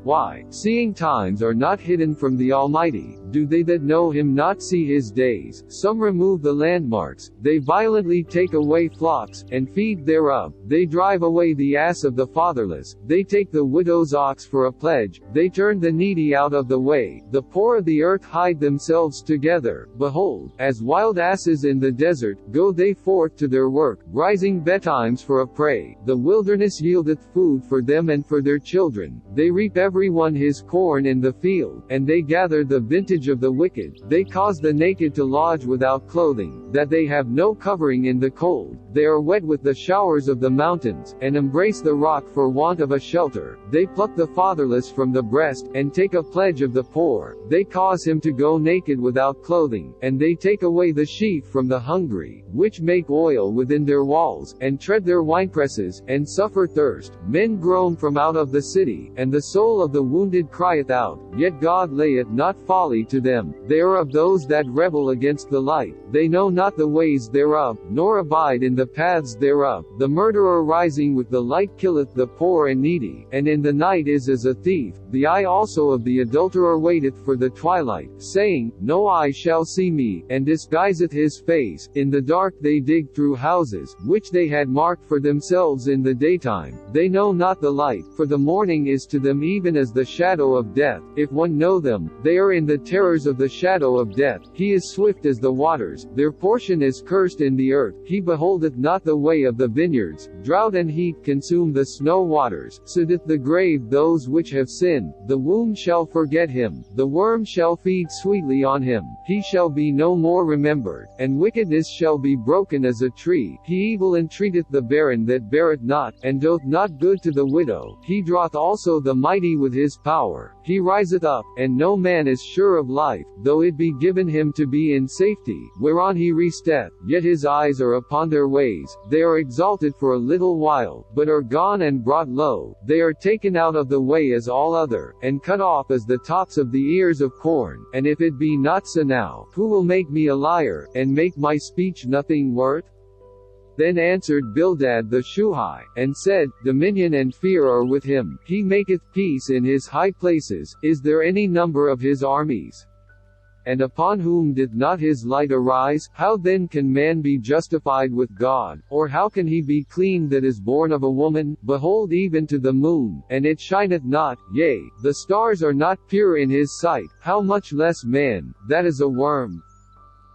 Why, seeing times are not hidden from the Almighty, do they that know him not see his days? Some remove the landmarks, they violently take away flocks, and feed thereof. They drive away the ass of the fatherless, they take the widow's ox for a pledge, they turn the needy out of the way. The poor of the earth hide themselves together. Behold, as wild asses in the desert, go they forth to their work, rising betimes for a prey. The wilderness yieldeth food for them and for their children. They reap every one his corn in the field, and they gather the vintage of the wicked. They cause the naked to lodge without clothing, that they have no covering in the cold. They are wet with the showers of the mountains, and embrace the rock for want of a shelter. They pluck the fatherless from the breast, and take a pledge of the poor. They cause him to go naked without clothing, and they take away the sheaf from the hungry, which make oil within their walls, and tread their winepresses, and suffer thirst. Men groan from out of the city, and the soul of the wounded crieth out, yet God layeth not folly to them. They are of those that rebel against the light, they know not the ways thereof, nor abide in the paths thereof. The murderer rising with the light killeth the poor and needy, and in the night is as a thief. The eye also of the adulterer waiteth for the twilight, saying, no eye shall see me, and disguiseth his face. In the dark they dig through houses, which they had marked for themselves in the daytime. They know not the light, for the morning is to them even as the shadow of death. If one know them, they are in the terrors of the shadow of death. He is swift as the waters, their portion is cursed in the earth. He beholdeth not the way of the vineyards. Drought and heat consume the snow waters. So doth the grave those which have sinned. The womb shall forget him, the worm shall feed sweetly on him. He shall be no more remembered, and wickedness shall be broken as a tree. He evil entreateth the barren that beareth not, and doth not good to the widow. He draweth also the mighty with his power. He riseth up, and no man is sure of life, though it be given him to be in safety, whereon he resteth. Yet his eyes are upon their ways. They are exalted for a little while, but are gone and brought low. They are taken out of the way as all other, and cut off as the tops of the ears of corn. And if it be not so now, who will make me a liar, and make my speech nothing worth? Then answered Bildad the Shuhite, and said, Dominion and fear are with him, he maketh peace in his high places, is there any number of his armies? And upon whom did not his light arise? How then can man be justified with God? Or how can he be clean that is born of a woman? Behold, even to the moon, and it shineth not, yea, the stars are not pure in his sight, how much less man, that is a worm?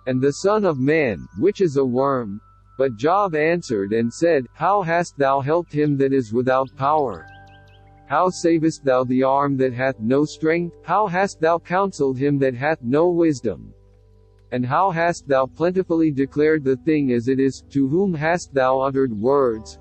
And the Son of Man, which is a worm? But Job answered and said, How hast thou helped him that is without power? How savest thou the arm that hath no strength? How hast thou counseled him that hath no wisdom? And how hast thou plentifully declared the thing as it is? To whom hast thou uttered words?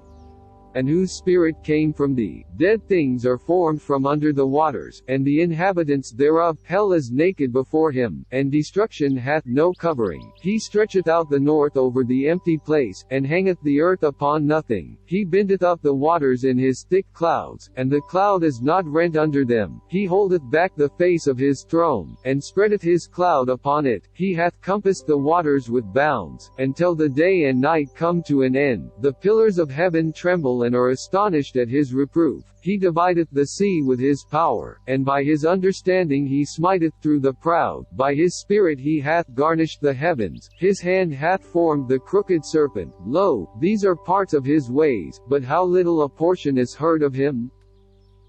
And whose spirit came from thee? Dead things are formed from under the waters, and the inhabitants thereof. Hell is naked before him, and destruction hath no covering. He stretcheth out the north over the empty place, and hangeth the earth upon nothing. He bindeth up the waters in his thick clouds, and the cloud is not rent under them. He holdeth back the face of his throne, and spreadeth his cloud upon it. He hath compassed the waters with bounds, until the day and night come to an end. The pillars of heaven tremble and are astonished at his reproof. He divideth the sea with his power, and by his understanding he smiteth through the proud. By his spirit he hath garnished the heavens, his hand hath formed the crooked serpent. Lo, these are parts of his ways, but how little a portion is heard of him?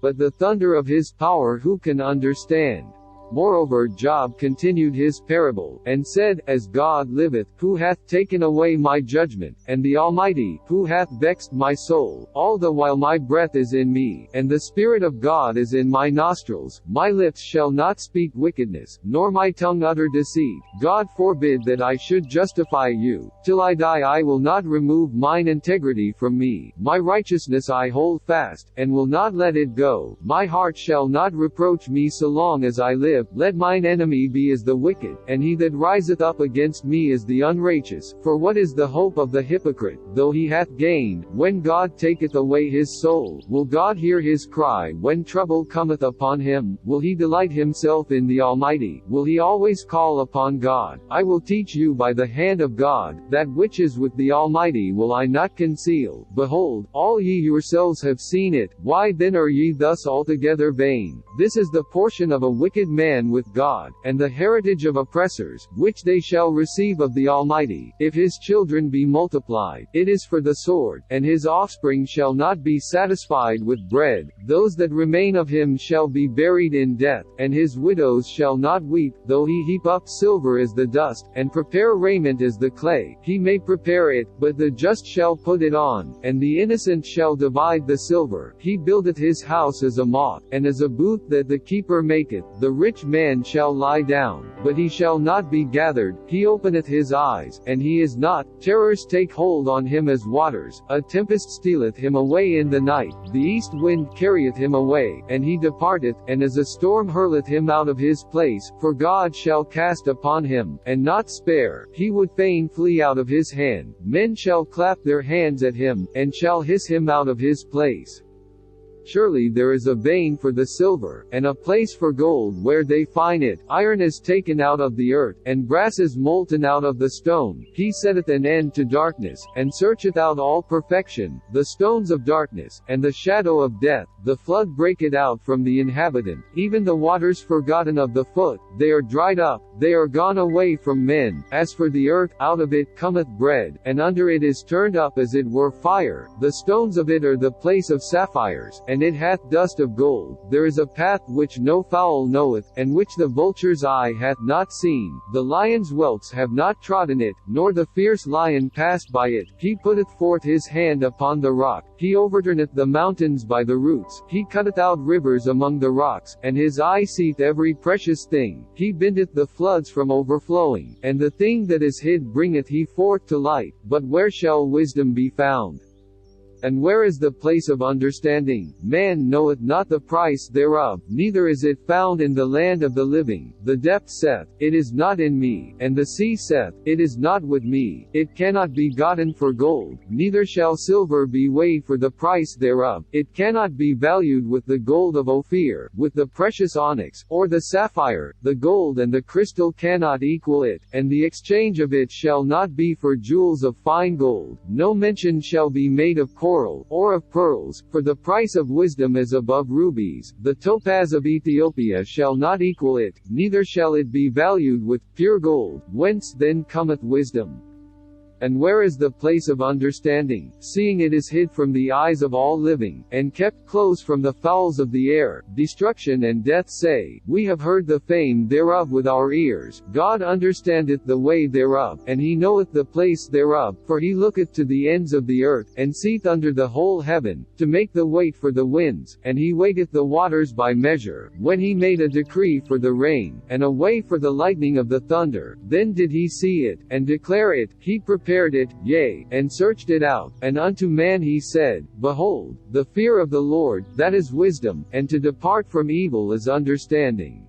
But the thunder of his power who can understand? Moreover Job continued his parable, and said, As God liveth, who hath taken away my judgment, and the Almighty, who hath vexed my soul, all the while my breath is in me, and the Spirit of God is in my nostrils, my lips shall not speak wickedness, nor my tongue utter deceit. God forbid that I should justify you. Till I die I will not remove mine integrity from me. My righteousness I hold fast, and will not let it go. My heart shall not reproach me so long as I live. Let mine enemy be as the wicked, and he that riseth up against me as the unrighteous. For what is the hope of the hypocrite, though he hath gained, when God taketh away his soul? Will God hear his cry when trouble cometh upon him? Will he delight himself in the Almighty? Will he always call upon God? I will teach you by the hand of God, that which is with the Almighty will I not conceal. Behold, all ye yourselves have seen it. Why then are ye thus altogether vain? This is the portion of a wicked man with God, and the heritage of oppressors, which they shall receive of the Almighty. If his children be multiplied, it is for the sword, and his offspring shall not be satisfied with bread. Those that remain of him shall be buried in death, and his widows shall not weep, though he heap up silver as the dust, and prepare raiment as the clay. He may prepare it, but the just shall put it on, and the innocent shall divide the silver. He buildeth his house as a moth, and as a booth that the keeper maketh. The rich man shall lie down, but he shall not be gathered. He openeth his eyes, and he is not. Terrors take hold on him as waters. A tempest stealeth him away in the night. The east wind carrieth him away, and he departeth, and as a storm hurleth him out of his place. For God shall cast upon him, and not spare. He would fain flee out of his hand. Men shall clap their hands at him, and shall hiss him out of his place. Surely there is a vein for the silver, and a place for gold where they find it. Iron is taken out of the earth, and brass is molten out of the stone. He setteth an end to darkness, and searcheth out all perfection. The stones of darkness, and the shadow of death, the flood breaketh out from the inhabitant. Even the waters forgotten of the foot, they are dried up, they are gone away from men. As for the earth, out of it cometh bread, and under it is turned up as it were fire. The stones of it are the place of sapphires, and it hath dust of gold. There is a path which no fowl knoweth, and which the vulture's eye hath not seen. The lion's whelps have not trodden it, nor the fierce lion passed by it. He putteth forth his hand upon the rock. He overturneth the mountains by the roots. He cutteth out rivers among the rocks, and his eye seeth every precious thing. He bindeth the floods from overflowing, and the thing that is hid bringeth he forth to light. But where shall wisdom be found? And where is the place of understanding? Man knoweth not the price thereof, neither is it found in the land of the living. The depth saith, It is not in me, and the sea saith, It is not with me. It cannot be gotten for gold, neither shall silver be weighed for the price thereof. It cannot be valued with the gold of Ophir, with the precious onyx, or the sapphire. The gold and the crystal cannot equal it, and the exchange of it shall not be for jewels of fine gold. No mention shall be made of coral, or of pearls, for the price of wisdom is above rubies. The topaz of Ethiopia shall not equal it, neither shall it be valued with pure gold. Whence then cometh wisdom? And where is the place of understanding, seeing it is hid from the eyes of all living, and kept close from the fowls of the air? Destruction and death say, We have heard the fame thereof with our ears. God understandeth the way thereof, and he knoweth the place thereof, for he looketh to the ends of the earth, and seeth under the whole heaven, to make the weight for the winds, and he weighteth the waters by measure, when he made a decree for the rain, and a way for the lightning of the thunder. Then did he see it, and declare it, he prepared it, yea, and searched it out, and unto man he said, Behold, the fear of the Lord, that is wisdom, and to depart from evil is understanding.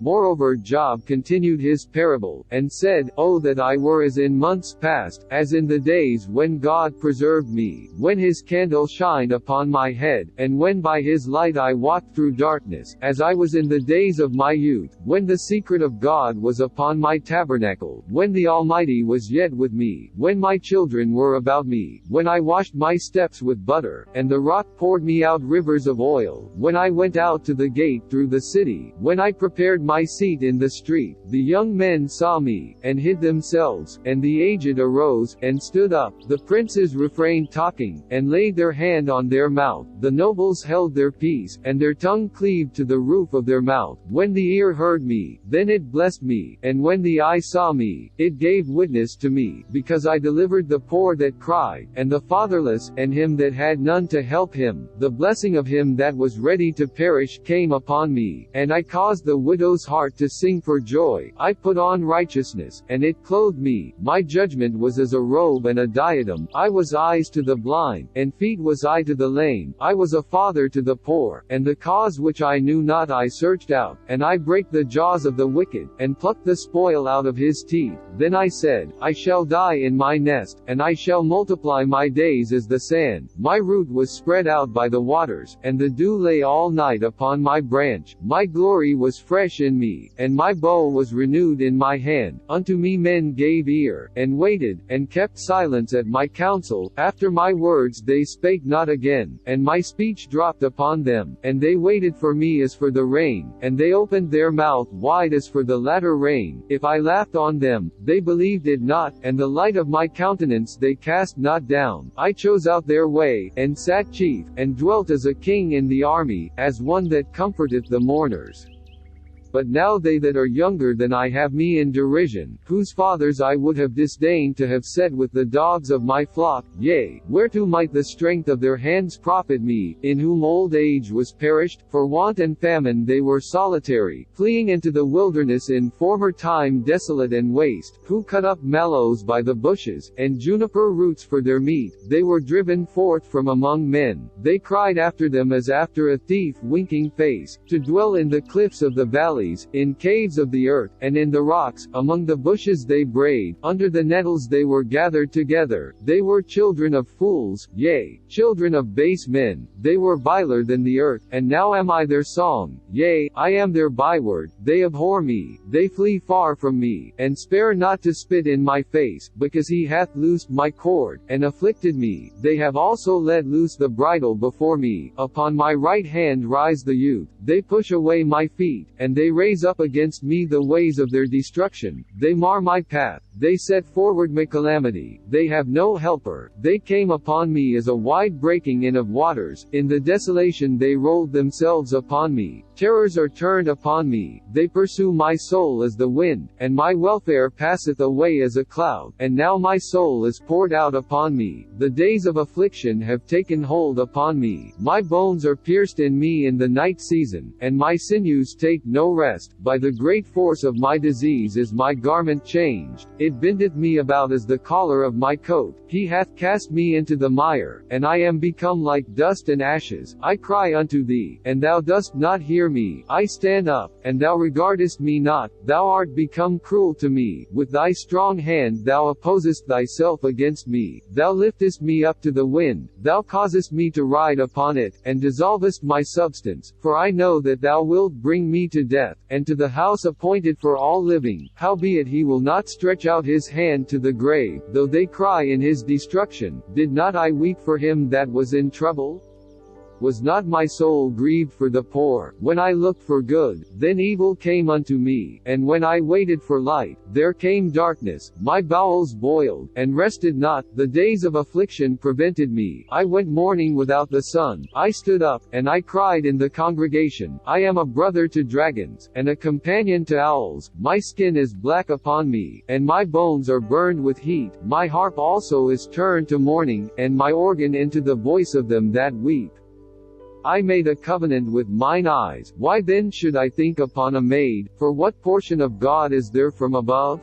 Moreover Job continued his parable, and said, Oh that I were as in months past, as in the days when God preserved me, when his candle shined upon my head, and when by his light I walked through darkness, as I was in the days of my youth, when the secret of God was upon my tabernacle, when the Almighty was yet with me, when my children were about me, when I washed my steps with butter, and the rock poured me out rivers of oil, when I went out to the gate through the city, when I prepared my seat in the street. The young men saw me, and hid themselves, and the aged arose, and stood up. The princes refrained talking, and laid their hand on their mouth. The nobles held their peace, and their tongue cleaved to the roof of their mouth. When the ear heard me, then it blessed me, and when the eye saw me, it gave witness to me, because I delivered the poor that cried, and the fatherless, and him that had none to help him. The blessing of him that was ready to perish came upon me, and I caused the widow's heart to sing for joy. I put on righteousness, and it clothed me. My judgment was as a robe and a diadem. I was eyes to the blind, and feet was I to the lame. I was a father to the poor, and the cause which I knew not I searched out, and I brake the jaws of the wicked, and plucked the spoil out of his teeth. Then I said, I shall die in my nest, and I shall multiply my days as the sand. My root was spread out by the waters, and the dew lay all night upon my branch. My glory was fresh in me, and my bow was renewed in my hand. Unto me men gave ear, and waited, and kept silence at my counsel. After my words they spake not again, and my speech dropped upon them, and they waited for me as for the rain, and they opened their mouth wide as for the latter rain. If I laughed on them, they believed it not, and the light of my countenance they cast not down. I chose out their way, and sat chief, and dwelt as a king in the army, as one that comforteth the mourners. But now they that are younger than I have me in derision, whose fathers I would have disdained to have set with the dogs of my flock. Yea, whereto might the strength of their hands profit me, in whom old age was perished? For want and famine they were solitary, fleeing into the wilderness in former time desolate and waste, who cut up mallows by the bushes, and juniper roots for their meat. They were driven forth from among men. They cried after them as after a thief winking face, to dwell in the cliffs of the valley, in caves of the earth, and in the rocks. Among the bushes they brayed, under the nettles they were gathered together. They were children of fools, yea, children of base men. They were viler than the earth, and now am I their song. Yea, I am their byword. They abhor me, they flee far from me, and spare not to spit in my face, because he hath loosed my cord, and afflicted me. They have also let loose the bridle before me. Upon my right hand rise the youth. They push away my feet, and they raise up against me the ways of their destruction. They mar my path. They set forward my calamity. They have no helper. They came upon me as a wide breaking in of waters. In the desolation they rolled themselves upon me. Terrors are turned upon me, they pursue my soul as the wind, and my welfare passeth away as a cloud, and now my soul is poured out upon me. The days of affliction have taken hold upon me, my bones are pierced in me in the night season, and my sinews take no rest. By the great force of my disease is my garment changed, it bindeth me about as the collar of my coat. He hath cast me into the mire, and I am become like dust and ashes. I cry unto thee, and thou dost not hear me. I stand up, and thou regardest me not. Thou art become cruel to me. With thy strong hand thou opposest thyself against me. Thou liftest me up to the wind. Thou causest me to ride upon it, and dissolvest my substance. For I know that thou wilt bring me to death, and to the house appointed for all living. Howbeit he will not stretch out his hand to the grave, though they cry in his destruction. Did not I weep for him that was in trouble? Was not my soul grieved for the poor? When I looked for good, then evil came unto me, and when I waited for light, there came darkness. My bowels boiled, and rested not. The days of affliction prevented me. I went mourning without the sun. I stood up, and I cried in the congregation. I am a brother to dragons, and a companion to owls. My skin is black upon me, and my bones are burned with heat. My harp also is turned to mourning, and my organ into the voice of them that weep. I made a covenant with mine eyes. Why then should I think upon a maid? For what portion of God is there from above?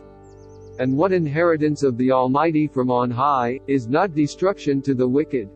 And what inheritance of the Almighty from on high? Is not destruction to the wicked,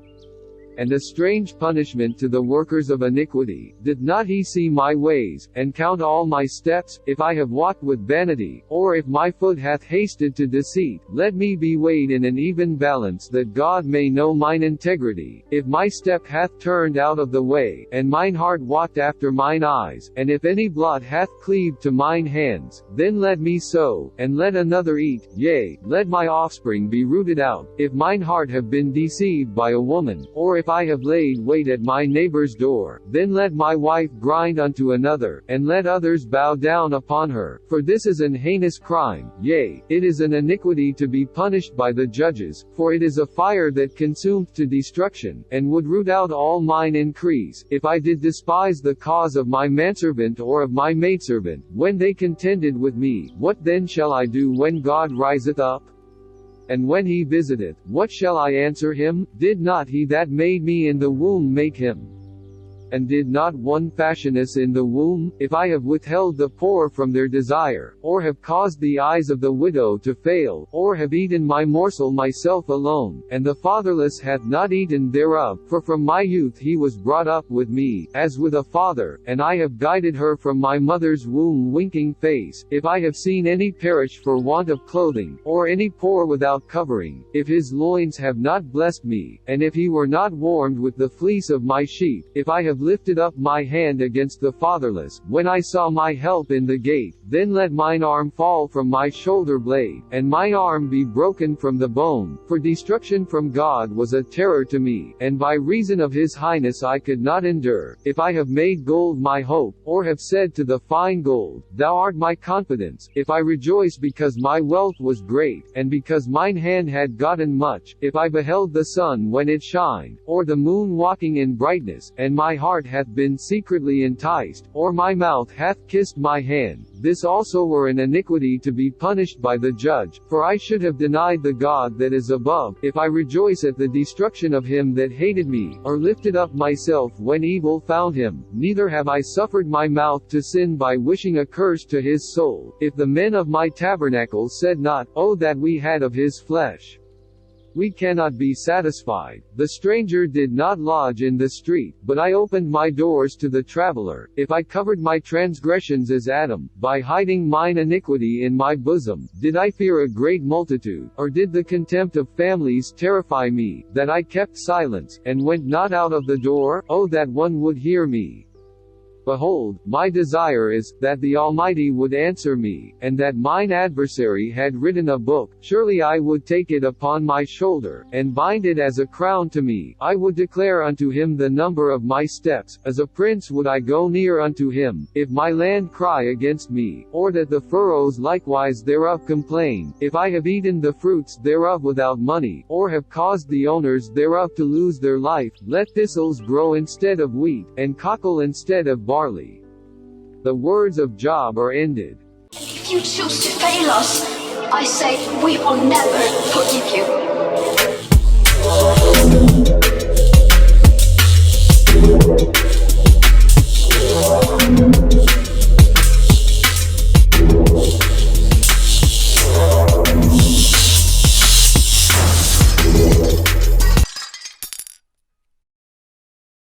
and a strange punishment to the workers of iniquity? Did not he see my ways, and count all my steps? If I have walked with vanity, or if my foot hath hasted to deceit, let me be weighed in an even balance, that God may know mine integrity. If my step hath turned out of the way, and mine heart walked after mine eyes, and if any blot hath cleaved to mine hands, then let me sow, and let another eat, yea, let my offspring be rooted out. If mine heart have been deceived by a woman, or if I have laid wait at my neighbor's door, then let my wife grind unto another, and let others bow down upon her. For this is an heinous crime, yea, it is an iniquity to be punished by the judges, for it is a fire that consumeth to destruction, and would root out all mine increase. If I did despise the cause of my manservant or of my maidservant, when they contended with me, what then shall I do when God riseth up? And when he visiteth, what shall I answer him? Did not he that made me in the womb make him? And did not one fashion us in the womb? If I have withheld the poor from their desire, or have caused the eyes of the widow to fail, or have eaten my morsel myself alone, and the fatherless hath not eaten thereof, for from my youth he was brought up with me, as with a father, and I have guided her from my mother's womb winking face. If I have seen any perish for want of clothing, or any poor without covering, if his loins have not blessed me, and if he were not warmed with the fleece of my sheep, if I have lifted up my hand against the fatherless, when I saw my help in the gate, then let mine arm fall from my shoulder blade, and mine arm be broken from the bone. For destruction from God was a terror to me, and by reason of his highness I could not endure. If I have made gold my hope, or have said to the fine gold, thou art my confidence, if I rejoice because my wealth was great, and because mine hand had gotten much, if I beheld the sun when it shined, or the moon walking in brightness, and my heart hath been secretly enticed, or my mouth hath kissed my hand, this also were an iniquity to be punished by the judge, for I should have denied the God that is above, if I rejoice at the destruction of him that hated me, or lifted up myself when evil found him. Neither have I suffered my mouth to sin by wishing a curse to his soul, if the men of my tabernacle said not, O that we had of his flesh. We cannot be satisfied. The stranger did not lodge in the street, but I opened my doors to the traveler. If I covered my transgressions as Adam, by hiding mine iniquity in my bosom, did I fear a great multitude, or did the contempt of families terrify me, that I kept silence, and went not out of the door? Oh, that one would hear me! Behold, my desire is, that the Almighty would answer me, and that mine adversary had written a book. Surely I would take it upon my shoulder, and bind it as a crown to me. I would declare unto him the number of my steps, as a prince would I go near unto him. If my land cry against me, or that the furrows likewise thereof complain, if I have eaten the fruits thereof without money, or have caused the owners thereof to lose their life, let thistles grow instead of wheat, and cockle instead of barley. The words of Job are ended. If you choose to fail us, I say we will never forgive you.